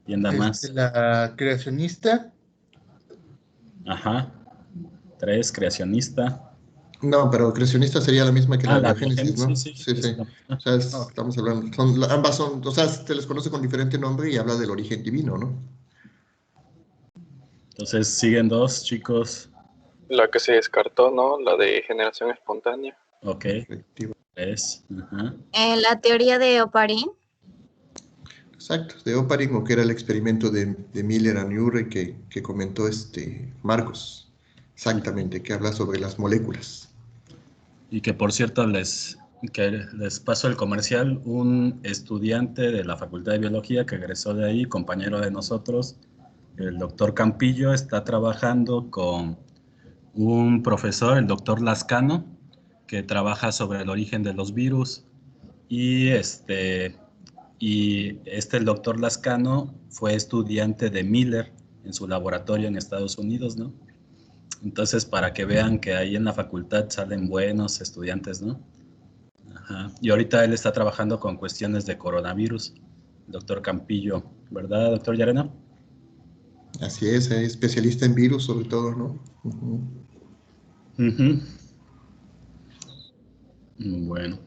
¿Y anda más? La creacionista. Ajá. 3, creacionista. No, pero creacionista sería la misma que la biogénesis, ¿no? Sí. O sea, estamos hablando, ambas son, o sea, se les conoce con diferente nombre y habla del origen divino, ¿no? Entonces, siguen 2, chicos. La que se descartó, ¿no? La de generación espontánea. Ok. 3. Ajá. La teoría de Oparin. Exacto, de Oparin, o que era el experimento de Miller and Urey que comentó Marcos. Exactamente, que habla sobre las moléculas. Y que por cierto les paso el comercial, un estudiante de la Facultad de Biología que egresó de ahí, compañero de nosotros, el doctor Campillo, está trabajando con un profesor, el doctor Lascano, que trabaja sobre el origen de los virus. Y el doctor Lascano fue estudiante de Miller en su laboratorio en Estados Unidos, ¿no? Entonces, para que vean que ahí en la facultad salen buenos estudiantes, ¿no? Ajá. Y ahorita él está trabajando con cuestiones de coronavirus, doctor Campillo, ¿verdad, doctor Llarena? Así es especialista en virus sobre todo, ¿no? Bueno.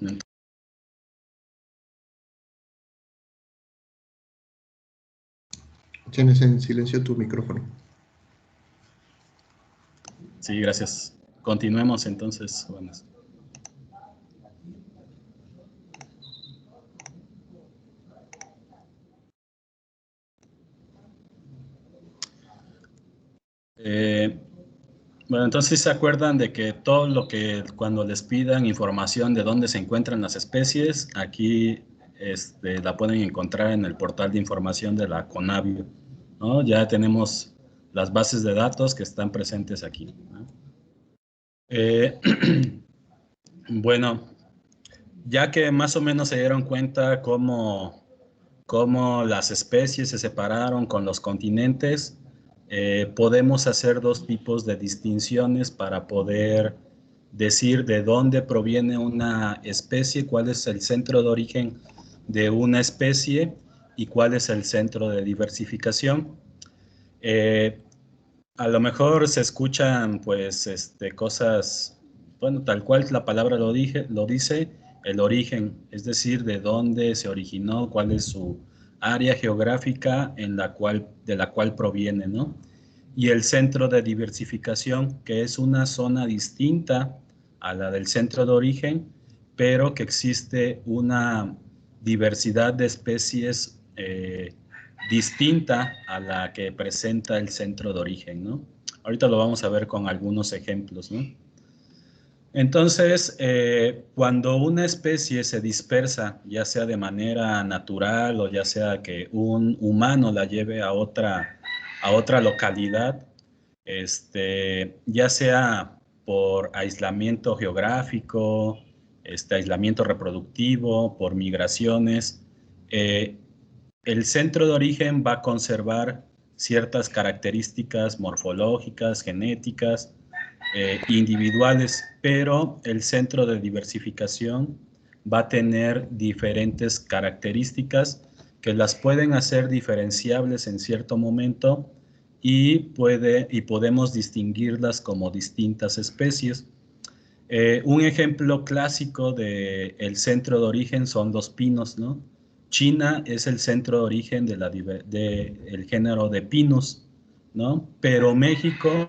Tienes en silencio tu micrófono. Sí, gracias. Continuemos entonces, Juanes. Bueno, entonces se acuerdan de que todo lo que cuando les pidan información de dónde se encuentran las especies, aquí la pueden encontrar en el portal de información de la CONABIO, ¿no? Ya tenemos las bases de datos que están presentes aquí, ¿no? Bueno, ya que más o menos se dieron cuenta cómo las especies se separaron con los continentes, podemos hacer dos tipos de distinciones para poder decir de dónde proviene una especie, cuál es el centro de origen de una especie y cuál es el centro de diversificación. A lo mejor se escuchan pues cosas, bueno, tal cual la palabra lo dice, el origen, es decir, de dónde se originó, cuál es su área geográfica de la cual proviene, ¿no? Y el centro de diversificación, que es una zona distinta a la del centro de origen, pero que existe una diversidad de especies distinta a la que presenta el centro de origen, ¿no? Ahorita lo vamos a ver con algunos ejemplos, ¿no? Entonces, cuando una especie se dispersa, ya sea de manera natural o ya sea que un humano la lleve a otra localidad, ya sea por aislamiento geográfico, aislamiento reproductivo, por migraciones, el centro de origen va a conservar ciertas características morfológicas, genéticas, individuales, pero el centro de diversificación va a tener diferentes características que las pueden hacer diferenciables en cierto momento y podemos distinguirlas como distintas especies. Un ejemplo clásico del centro de origen son los pinos, ¿no? China es el centro de origen del género de Pinus, ¿no? Pero México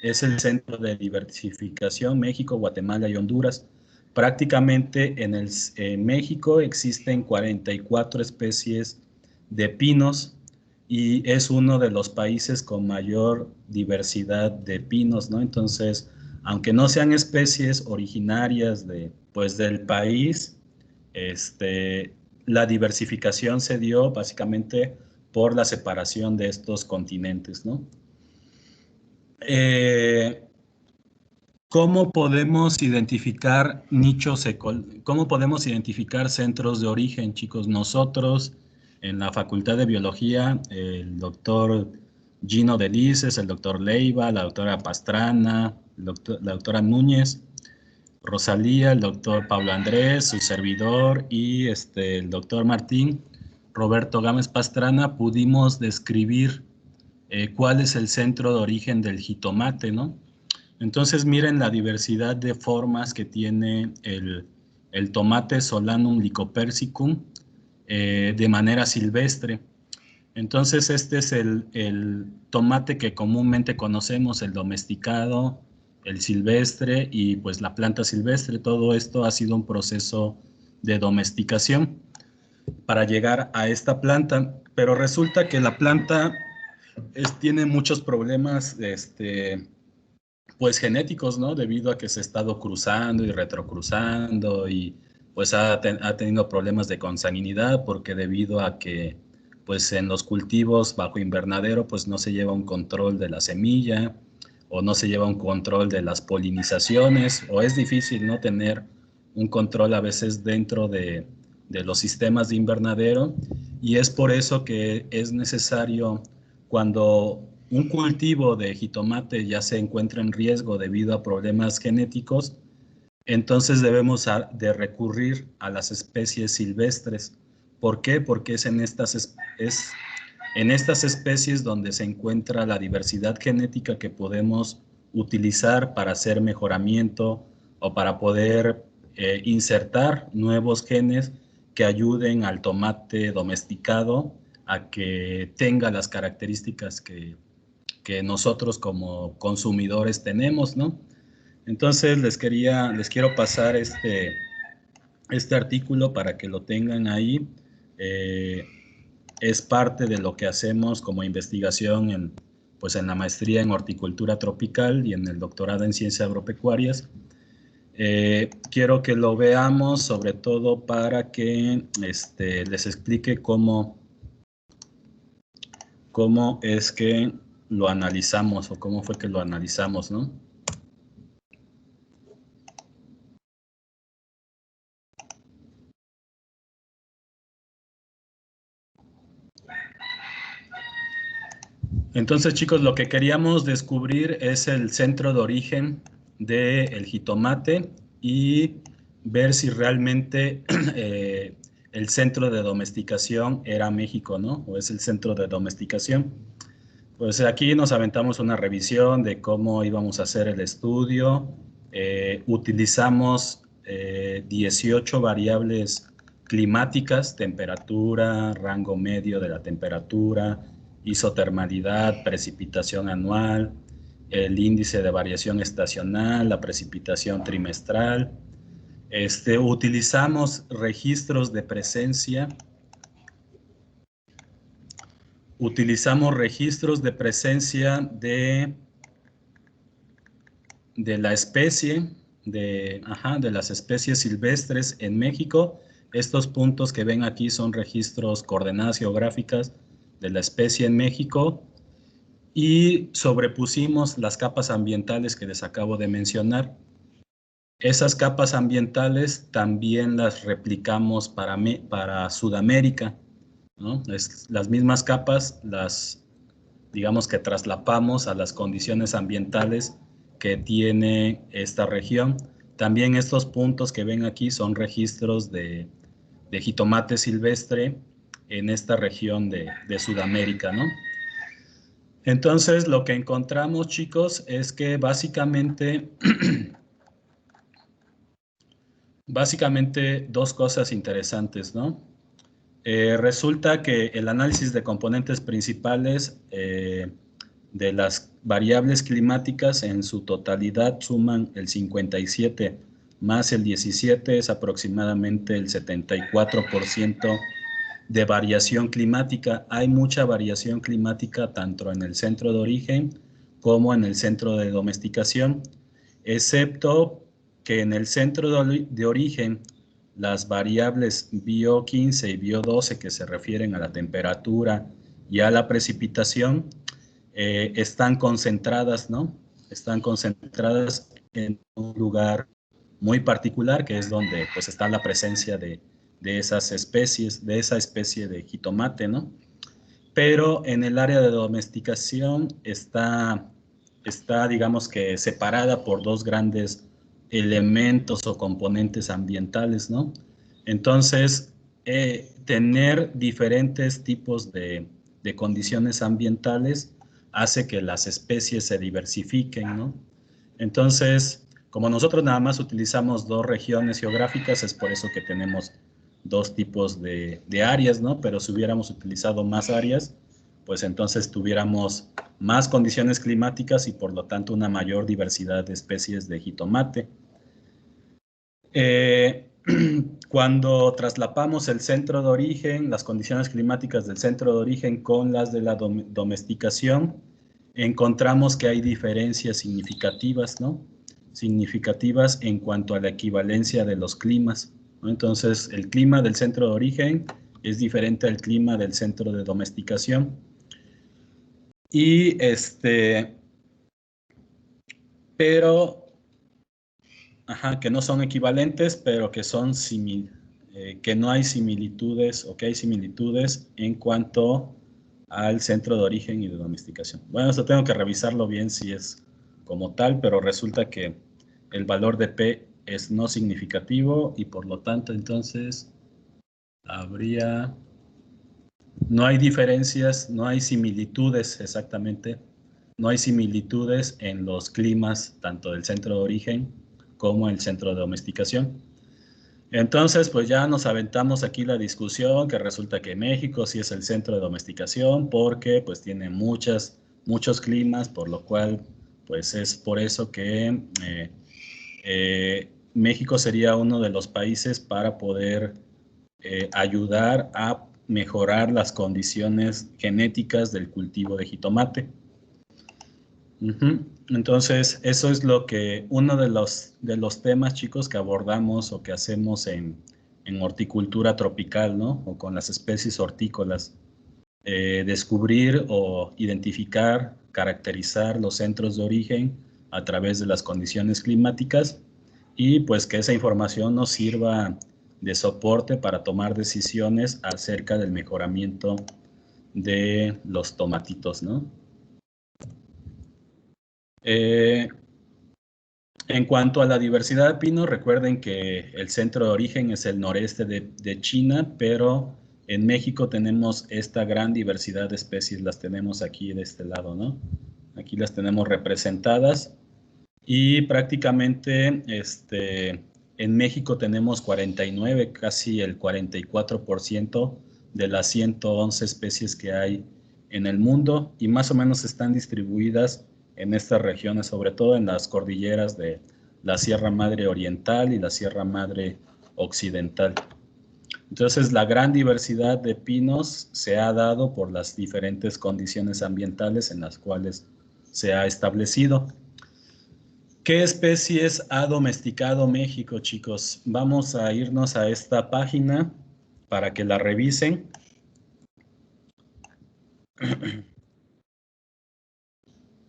es el centro de diversificación, México, Guatemala y Honduras. Prácticamente en México existen 44 especies de pinos y es uno de los países con mayor diversidad de pinos, ¿no? Entonces, aunque no sean especies originarias del país, la diversificación se dio básicamente por la separación de estos continentes, ¿no? ¿Cómo podemos identificar nichos cómo podemos identificar centros de origen, chicos? Nosotros en la Facultad de Biología, el doctor Gino Delices, el doctor Leiva, la doctora Pastrana, la doctora Núñez, Rosalía, el doctor Pablo Andrés, su servidor y el doctor Martín, Roberto Gámez Pastrana, pudimos describir cuál es el centro de origen del jitomate, ¿no? Entonces miren la diversidad de formas que tiene el tomate Solanum lycopersicum de manera silvestre. Entonces este es el tomate que comúnmente conocemos, el domesticado, el silvestre y pues la planta silvestre. Todo esto ha sido un proceso de domesticación para llegar a esta planta, pero resulta que la planta tiene muchos problemas pues genéticos, ¿no? Debido a que se ha estado cruzando y retrocruzando y pues ha tenido problemas de consanguinidad porque debido a que pues en los cultivos bajo invernadero pues no se lleva un control de la semilla o no se lleva un control de las polinizaciones o es difícil no tener un control a veces dentro de los sistemas de invernadero y es por eso que es necesario cuando un cultivo de jitomate ya se encuentra en riesgo debido a problemas genéticos, entonces debemos de recurrir a las especies silvestres. ¿Por qué? Porque es en estas especies donde se encuentra la diversidad genética que podemos utilizar para hacer mejoramiento o para poder insertar nuevos genes que ayuden al tomate domesticado a que tenga las características que nosotros como consumidores tenemos, ¿no? Entonces les quiero pasar este artículo para que lo tengan ahí. Es parte de lo que hacemos como investigación en la maestría en horticultura tropical y en el doctorado en ciencias agropecuarias. Quiero que lo veamos, sobre todo para que les explique cómo es que lo analizamos o cómo fue que lo analizamos, ¿no? Entonces, chicos, lo que queríamos descubrir es el centro de origen del jitomate y ver si realmente el centro de domesticación era México, ¿no? O es el centro de domesticación. Pues aquí nos aventamos una revisión de cómo íbamos a hacer el estudio. Utilizamos 18 variables climáticas, temperatura, rango medio de la temperatura, isotermalidad, precipitación anual, el índice de variación estacional, la precipitación trimestral. Utilizamos registros de presencia. Utilizamos registros de presencia de la especie, de las especies silvestres en México. Estos puntos que ven aquí son registros, coordenadas geográficas de la especie en México y sobrepusimos las capas ambientales que les acabo de mencionar. Esas capas ambientales también las replicamos para Sudamérica, ¿no? Las mismas capas digamos que traslapamos a las condiciones ambientales que tiene esta región. También estos puntos que ven aquí son registros de jitomate silvestre en esta región de Sudamérica, ¿no? Entonces, lo que encontramos, chicos, es que básicamente dos cosas interesantes, ¿no? Resulta que el análisis de componentes principales de las variables climáticas en su totalidad suman el 57 más el 17 es aproximadamente el 74% de variación climática. Hay mucha variación climática tanto en el centro de origen como en el centro de domesticación, excepto que en el centro de origen las variables BIO15 y BIO12 que se refieren a la temperatura y a la precipitación están concentradas, ¿no? Están concentradas en un lugar muy particular que es donde pues está la presencia de esas especies, de esa especie de jitomate, ¿no? Pero en el área de domesticación está digamos que separada por dos grandes elementos o componentes ambientales, ¿no? Entonces, tener diferentes tipos de condiciones ambientales hace que las especies se diversifiquen, ¿no? Entonces, como nosotros nada más utilizamos dos regiones geográficas, es por eso que tenemos dos tipos de áreas, ¿no? Pero si hubiéramos utilizado más áreas, pues entonces tuviéramos más condiciones climáticas y por lo tanto una mayor diversidad de especies de jitomate. Cuando traslapamos el centro de origen, las condiciones climáticas del centro de origen con las de la domesticación, encontramos que hay diferencias significativas, ¿no? Significativas en cuanto a la equivalencia de los climas, ¿no? Entonces, el clima del centro de origen es diferente al clima del centro de domesticación. Y pero, que no son equivalentes, pero que son que no hay similitudes, o que hay similitudes en cuanto al centro de origen y de domesticación. Bueno, esto tengo que revisarlo bien si es como tal, pero resulta que el valor de P es no significativo y por lo tanto entonces no hay diferencias, no hay similitudes exactamente, no hay similitudes en los climas tanto del centro de origen como el centro de domesticación. Entonces, pues ya nos aventamos aquí la discusión que resulta que México sí es el centro de domesticación porque pues tiene muchos climas, por lo cual pues es por eso que México sería uno de los países para poder ayudar a mejorar las condiciones genéticas del cultivo de jitomate. Entonces, eso es uno de los temas, chicos, que abordamos o que hacemos en horticultura tropical, ¿no? O con las especies hortícolas. Descubrir o identificar, caracterizar los centros de origen a través de las condiciones climáticas y pues que esa información nos sirva de soporte para tomar decisiones acerca del mejoramiento de los tomatitos, ¿no? En cuanto a la diversidad de pinos, recuerden que el centro de origen es el noreste de China, pero en México tenemos esta gran diversidad de especies, las tenemos aquí de este lado, ¿no? Aquí las tenemos representadas y prácticamente en México tenemos 49, casi el 44% de las 111 especies que hay en el mundo y más o menos están distribuidas en estas regiones, sobre todo en las cordilleras de la Sierra Madre Oriental y la Sierra Madre Occidental. Entonces, la gran diversidad de pinos se ha dado por las diferentes condiciones ambientales en las cuales se ha establecido. ¿Qué especies ha domesticado México, chicos? Vamos a irnos a esta página para que la revisen.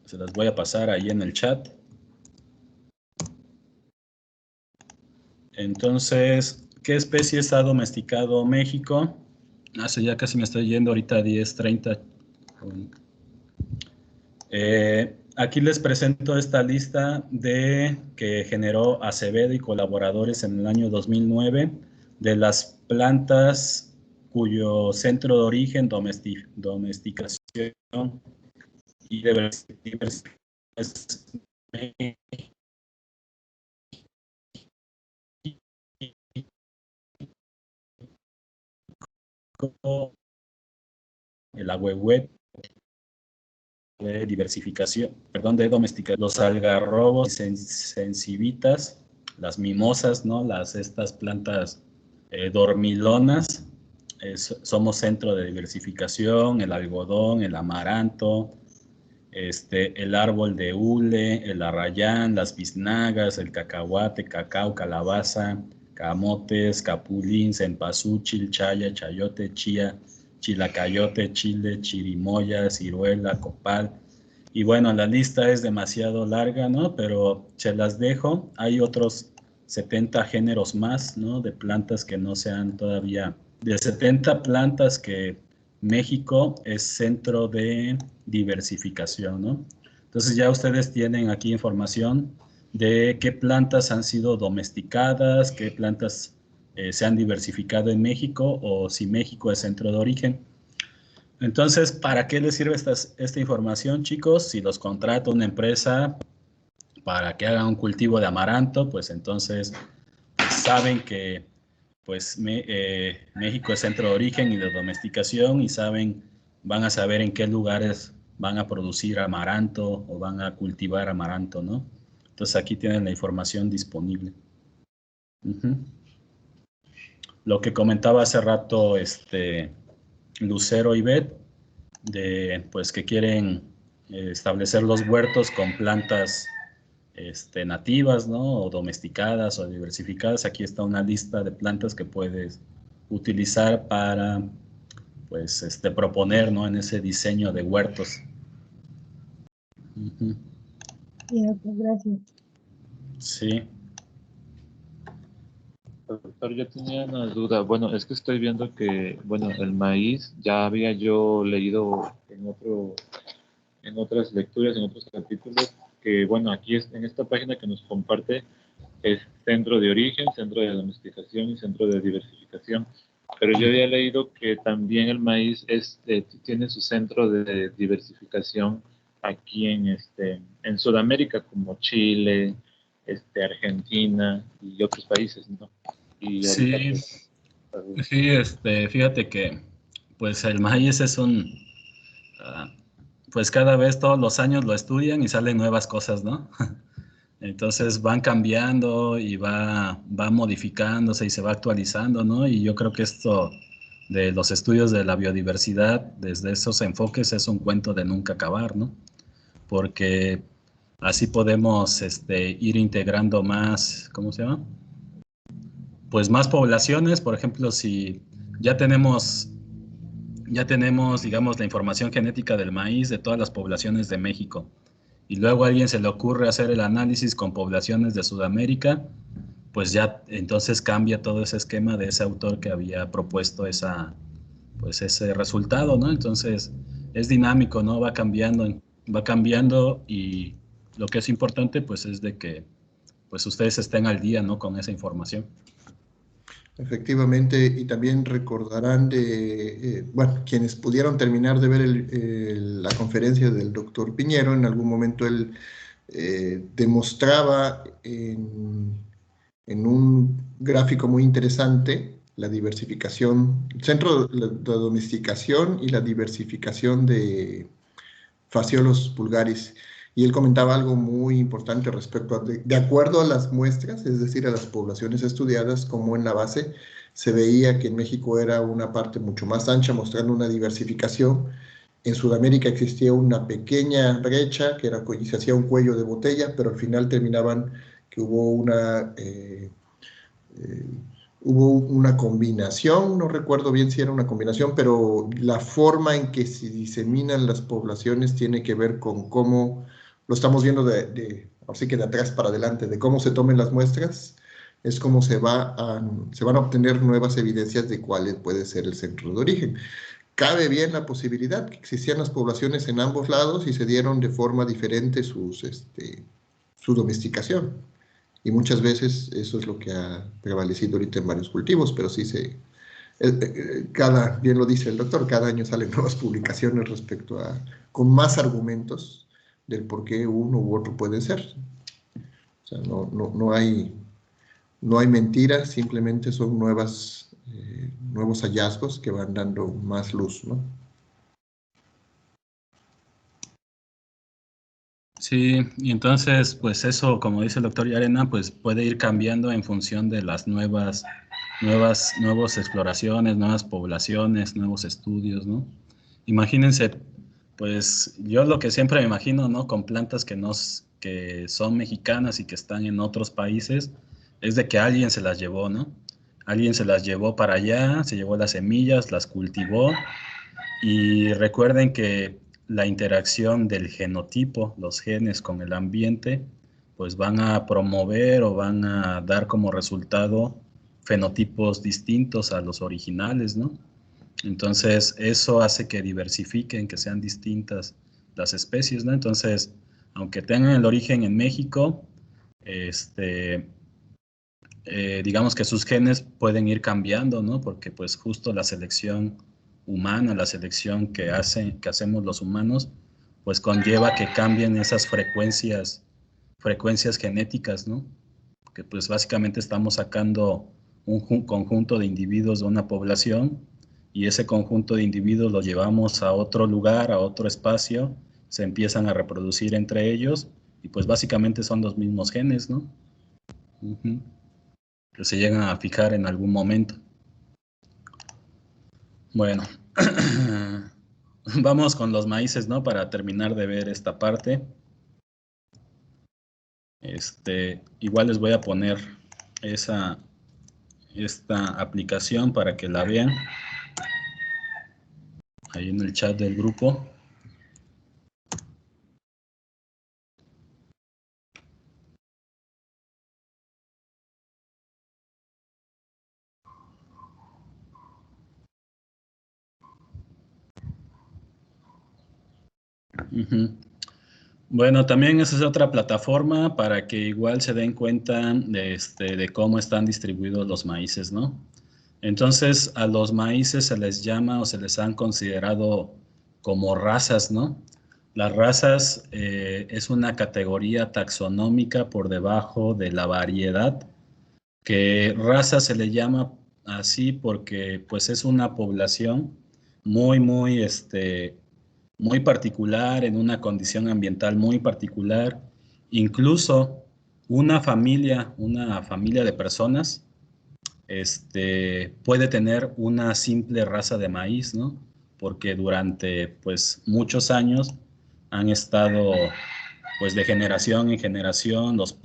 Se las voy a pasar ahí en el chat. Entonces, ¿qué especies ha domesticado México? Ya casi me estoy yendo ahorita a 10:30. Aquí les presento esta lista que generó Acevedo y colaboradores en el año 2009 de las plantas cuyo centro de origen, domesticación y diversificación es el ahuehuete de diversificación, perdón, de domesticación, los algarrobos, sensibitas, las mimosas, ¿no? Estas plantas dormilonas, somos centro de diversificación, el algodón, el amaranto, el árbol de hule, el arrayán, las biznagas, el cacahuate, cacao, calabaza, camotes, capulín, cempasúchil, chaya, chayote, chía, chilacayote, chile, chirimoya, ciruela, copal. Y bueno, la lista es demasiado larga, ¿no? Pero se las dejo. Hay otros 70 géneros más, ¿no? De plantas que no sean todavía, de 70 plantas que México es centro de diversificación, ¿no? Entonces ya ustedes tienen aquí información de qué plantas han sido domesticadas, qué plantas se han diversificado en México o si México es centro de origen. Entonces, ¿para qué les sirve esta información, chicos? Si los contrata una empresa para que hagan un cultivo de amaranto, pues entonces saben que pues México es centro de origen y de domesticación y van a saber en qué lugares van a producir amaranto o van a cultivar amaranto, ¿no? Entonces aquí tienen la información disponible. Lo que comentaba hace rato Lucero y Beth, pues que quieren establecer los huertos con plantas nativas, ¿no? O domesticadas o diversificadas. Aquí está una lista de plantas que puedes utilizar para, pues, proponer, ¿no? En ese diseño de huertos. Uh-huh. Bien, pues, gracias. Sí. Doctor, yo tenía una duda. Bueno, es que estoy viendo que, bueno, el maíz ya había yo leído en otras lecturas, en otros capítulos, que, bueno, aquí en esta página que nos comparte es centro de origen, centro de domesticación y centro de diversificación. Pero yo había leído que también el maíz tiene su centro de diversificación aquí en Sudamérica, como Chile, Argentina y otros países, ¿no? Y ahorita, Sí, pues, sí, fíjate que pues el maíz es pues cada vez todos los años lo estudian y salen nuevas cosas, ¿no? Entonces van cambiando y va modificándose y se va actualizando, ¿no? Y yo creo que esto de los estudios de la biodiversidad, desde esos enfoques, es un cuento de nunca acabar, ¿no? Porque así podemos ir integrando más, ¿cómo se llama? Pues más poblaciones. Por ejemplo, si ya tenemos, digamos, la información genética del maíz de todas las poblaciones de México, y luego a alguien se le ocurre hacer el análisis con poblaciones de Sudamérica, pues ya entonces cambia todo ese esquema de ese autor que había propuesto pues ese resultado, ¿no? Entonces es dinámico, ¿no? Va cambiando, y lo que es importante pues es de que pues ustedes estén al día, ¿no? Con esa información. Efectivamente, y también recordarán bueno, quienes pudieron terminar de ver la conferencia del doctor Piñero, en algún momento él demostraba en un gráfico muy interesante la diversificación, el centro de domesticación y la diversificación de Phaseolus vulgaris. Y él comentaba algo muy importante respecto a, de acuerdo a las muestras, es decir, a las poblaciones estudiadas, como en la base se veía que en México era una parte mucho más ancha, mostrando una diversificación. En Sudamérica existía una pequeña brecha, que era, y se hacía un cuello de botella, pero al final terminaban que hubo una combinación, no recuerdo bien si era una combinación, pero la forma en que se diseminan las poblaciones tiene que ver con cómo, lo estamos viendo así que de atrás para adelante, de cómo se tomen las muestras, es como se van a obtener nuevas evidencias de cuál puede ser el centro de origen. Cabe bien la posibilidad que existían las poblaciones en ambos lados y se dieron de forma diferente su domesticación. Y muchas veces eso es lo que ha prevalecido ahorita en varios cultivos, pero sí bien lo dice el doctor, cada año salen nuevas publicaciones respecto con más argumentos del por qué uno u otro puede ser. O sea, no hay mentiras, simplemente son nuevos hallazgos que van dando más luz, ¿no? Sí, y entonces, pues eso, como dice el doctor Yarena, pues puede ir cambiando en función de las nuevas exploraciones, nuevas poblaciones, nuevos estudios, ¿no? Imagínense, pues yo lo que siempre me imagino, ¿no? Con plantas que son mexicanas y que están en otros países, es de que alguien se las llevó, ¿no? Alguien se las llevó para allá, se llevó las semillas, las cultivó. Y recuerden que la interacción del genotipo, los genes con el ambiente, pues van a promover o van a dar como resultado fenotipos distintos a los originales, ¿no? Entonces, eso hace que diversifiquen, que sean distintas las especies, ¿no? Entonces, aunque tengan el origen en México, digamos que sus genes pueden ir cambiando, ¿no? Porque pues justo la selección humana, la selección que hacemos los humanos, pues conlleva que cambien esas frecuencias genéticas, ¿no? Que pues básicamente estamos sacando un conjunto de individuos de una población, y ese conjunto de individuos lo llevamos a otro lugar, a otro espacio, se empiezan a reproducir entre ellos, y pues básicamente son los mismos genes, ¿no? Uh-huh. Que se llegan a fijar en algún momento. Bueno, vamos con los maíces, ¿no? Para terminar de ver esta parte. Igual les voy a poner esta aplicación para que la vean ahí en el chat del grupo. Bueno, también esa es otra plataforma para que igual se den cuenta de cómo están distribuidos los maíces, ¿no? Entonces, a los maíces se les llama o se les han considerado como razas, ¿no? Las razas es una categoría taxonómica por debajo de la variedad, que raza se le llama así porque pues es una población muy, muy, muy particular, en una condición ambiental muy particular. Incluso una familia de personas puede tener una simple raza de maíz, ¿no? Porque durante pues muchos años han estado pues de generación en generación, los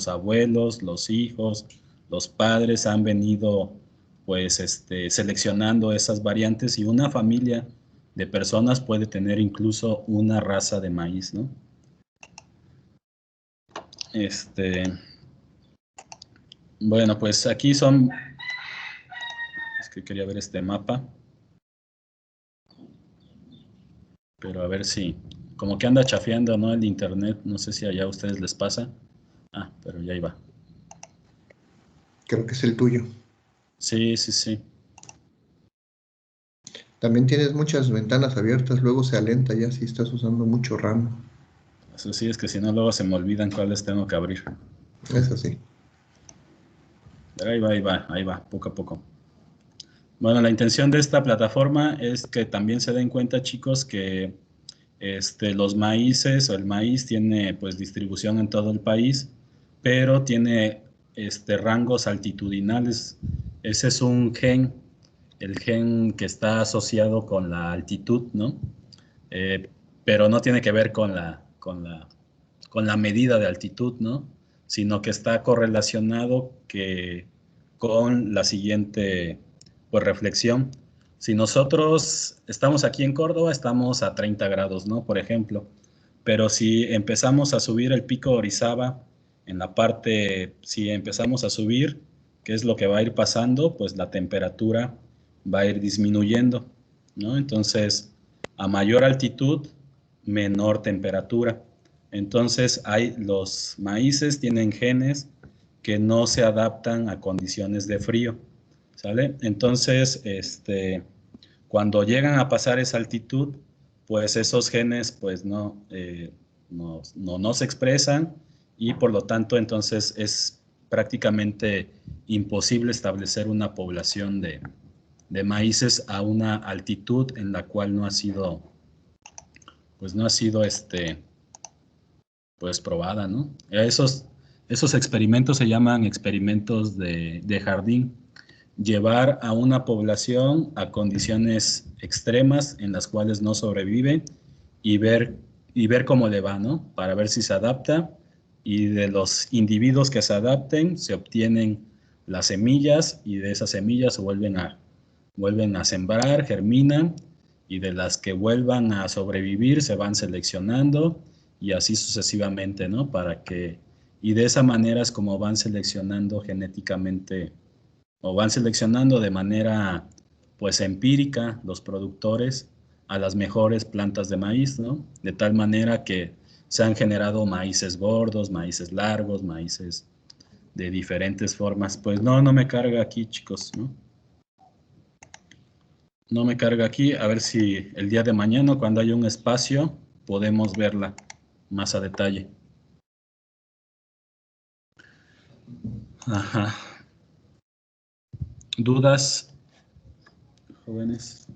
abuelos, los hijos, los padres han venido pues seleccionando esas variantes, y una familia de personas puede tener incluso una raza de maíz, ¿no? Bueno, pues aquí son, es que quería ver este mapa, pero a ver si, como que anda chafeando, ¿no? El internet, no sé si allá a ustedes les pasa. Ah, pero ya iba. Creo que es el tuyo. Sí, sí, sí. También tienes muchas ventanas abiertas, luego se alenta ya si estás usando mucho RAM. Eso sí, es que si no luego se me olvidan cuáles tengo que abrir. Es así. Pero ahí va, poco a poco. Bueno, la intención de esta plataforma es que también se den cuenta, chicos, que los maíces o el maíz tiene pues distribución en todo el país, pero tiene rangos altitudinales. Ese es un gen, el gen que está asociado con la altitud, ¿no? Pero no tiene que ver con la medida de altitud, ¿no? Sino que está correlacionado con la siguiente pues, reflexión. Si nosotros estamos aquí en Córdoba, estamos a 30 grados, ¿no? Por ejemplo. Pero si empezamos a subir el pico Orizaba, si empezamos a subir, ¿qué es lo que va a ir pasando? Pues la temperatura va a ir disminuyendo, ¿no? Entonces, a mayor altitud, menor temperatura. Entonces, los maíces tienen genes que no se adaptan a condiciones de frío, ¿sale? Entonces, cuando llegan a pasar esa altitud, pues esos genes pues no se expresan, y por lo tanto entonces es prácticamente imposible establecer una población de maíces a una altitud en la cual no ha sido pues probada, ¿no? Esos experimentos se llaman experimentos de jardín. Llevar a una población a condiciones extremas en las cuales no sobrevive y ver cómo le va, ¿no? Para ver si se adapta, y de los individuos que se adapten se obtienen las semillas, y de esas semillas se vuelven a sembrar, germinan, y de las que vuelvan a sobrevivir se van seleccionando, y así sucesivamente, ¿no? Y de esa manera es como van seleccionando genéticamente, o van seleccionando de manera pues empírica los productores a las mejores plantas de maíz, ¿no? De tal manera que se han generado maíces gordos, maíces largos, maíces de diferentes formas. Pues no me carga aquí, chicos, ¿no? No me carga aquí. A ver si el día de mañana, cuando haya un espacio, podemos verla más a detalle. Ajá. ¿Dudas, jóvenes?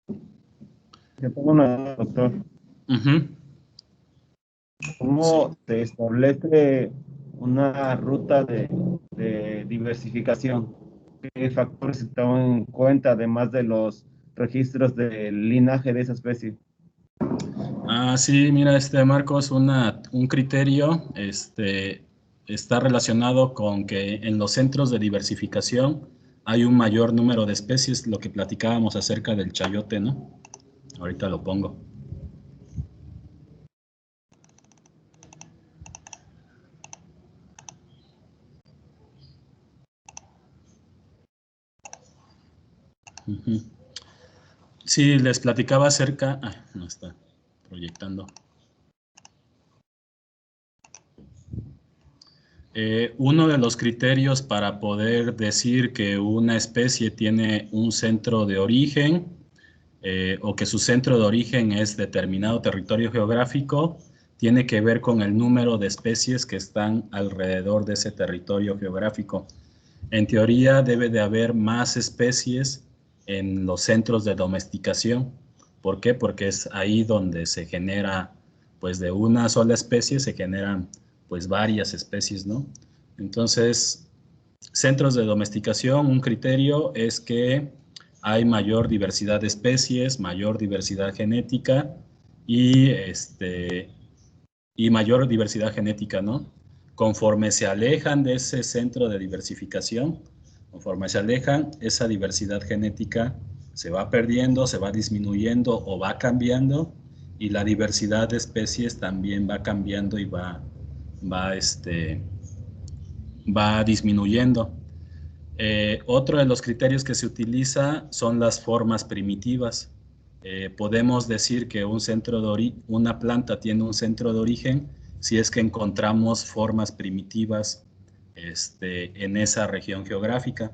Yo tengo una, doctor. ¿Cómo se establece una ruta de diversificación? ¿Qué factores se toman en cuenta, además de los registros del linaje de esa especie. Ah, sí, mira, Marcos, un criterio está relacionado con que en los centros de diversificación hay un mayor número de especies, lo que platicábamos acerca del chayote, ¿no? Ahorita lo pongo. Ujú. Sí, les platicaba acerca... Ah, no está proyectando. Uno de los criterios para poder decir que una especie tiene un centro de origen o que su centro de origen es determinado territorio geográfico tiene que ver con el número de especies que están alrededor de ese territorio geográfico. En teoría debe de haber más especies en los centros de domesticación. ¿Por qué? Porque es ahí donde se genera, pues de una sola especie se generan pues varias especies, ¿no? Entonces, centros de domesticación, un criterio es que hay mayor diversidad de especies, mayor diversidad genética y, y mayor diversidad genética, ¿no? Conforme se alejan de ese centro de diversificación, conforme se alejan, esa diversidad genética se va perdiendo, se va disminuyendo o va cambiando, y la diversidad de especies también va cambiando y va disminuyendo. Otro de los criterios que se utiliza son las formas primitivas. Podemos decir que una planta tiene un centro de origen si es que encontramos formas primitivas en esa región geográfica.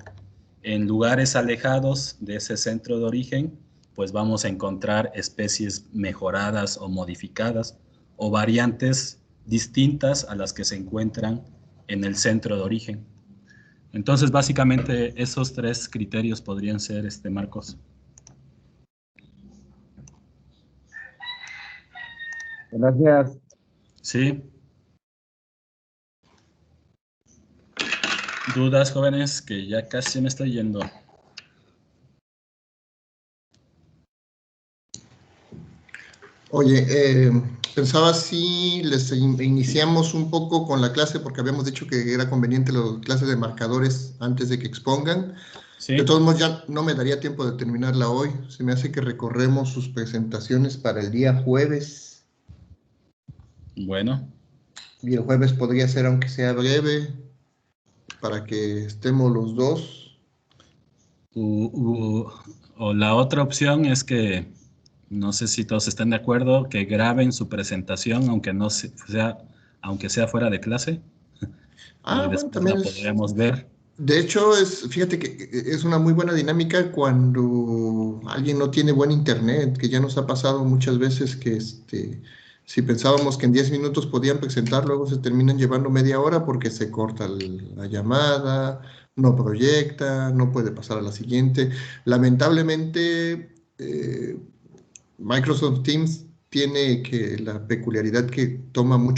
En lugares alejados de ese centro de origen, pues vamos a encontrar especies mejoradas o modificadas o variantes distintas a las que se encuentran en el centro de origen. Entonces, básicamente, esos tres criterios podrían ser, Marcos. Gracias. Sí. ¿Dudas, jóvenes? Que ya casi me estoy yendo. Oye, pensaba si les iniciamos un poco con la clase, porque habíamos dicho que era conveniente las clases de marcadores antes de que expongan. Sí. De todos modos, ya no me daría tiempo de terminarla hoy. Se me hace que recorremos sus presentaciones para el día jueves. Bueno. Y el jueves podría ser, aunque sea breve, para que estemos los dos. O la otra opción es que, no sé si todos están de acuerdo, que graben su presentación, aunque sea fuera de clase. Y después también la podríamos ver. De hecho, fíjate que es una muy buena dinámica cuando alguien no tiene buen internet, que ya nos ha pasado muchas veces que si pensábamos que en 10 minutos podían presentar, luego se terminan llevando media hora porque se corta la llamada, no proyecta, no puede pasar a la siguiente. Lamentablemente, Microsoft Teams tiene la peculiaridad que toma mucho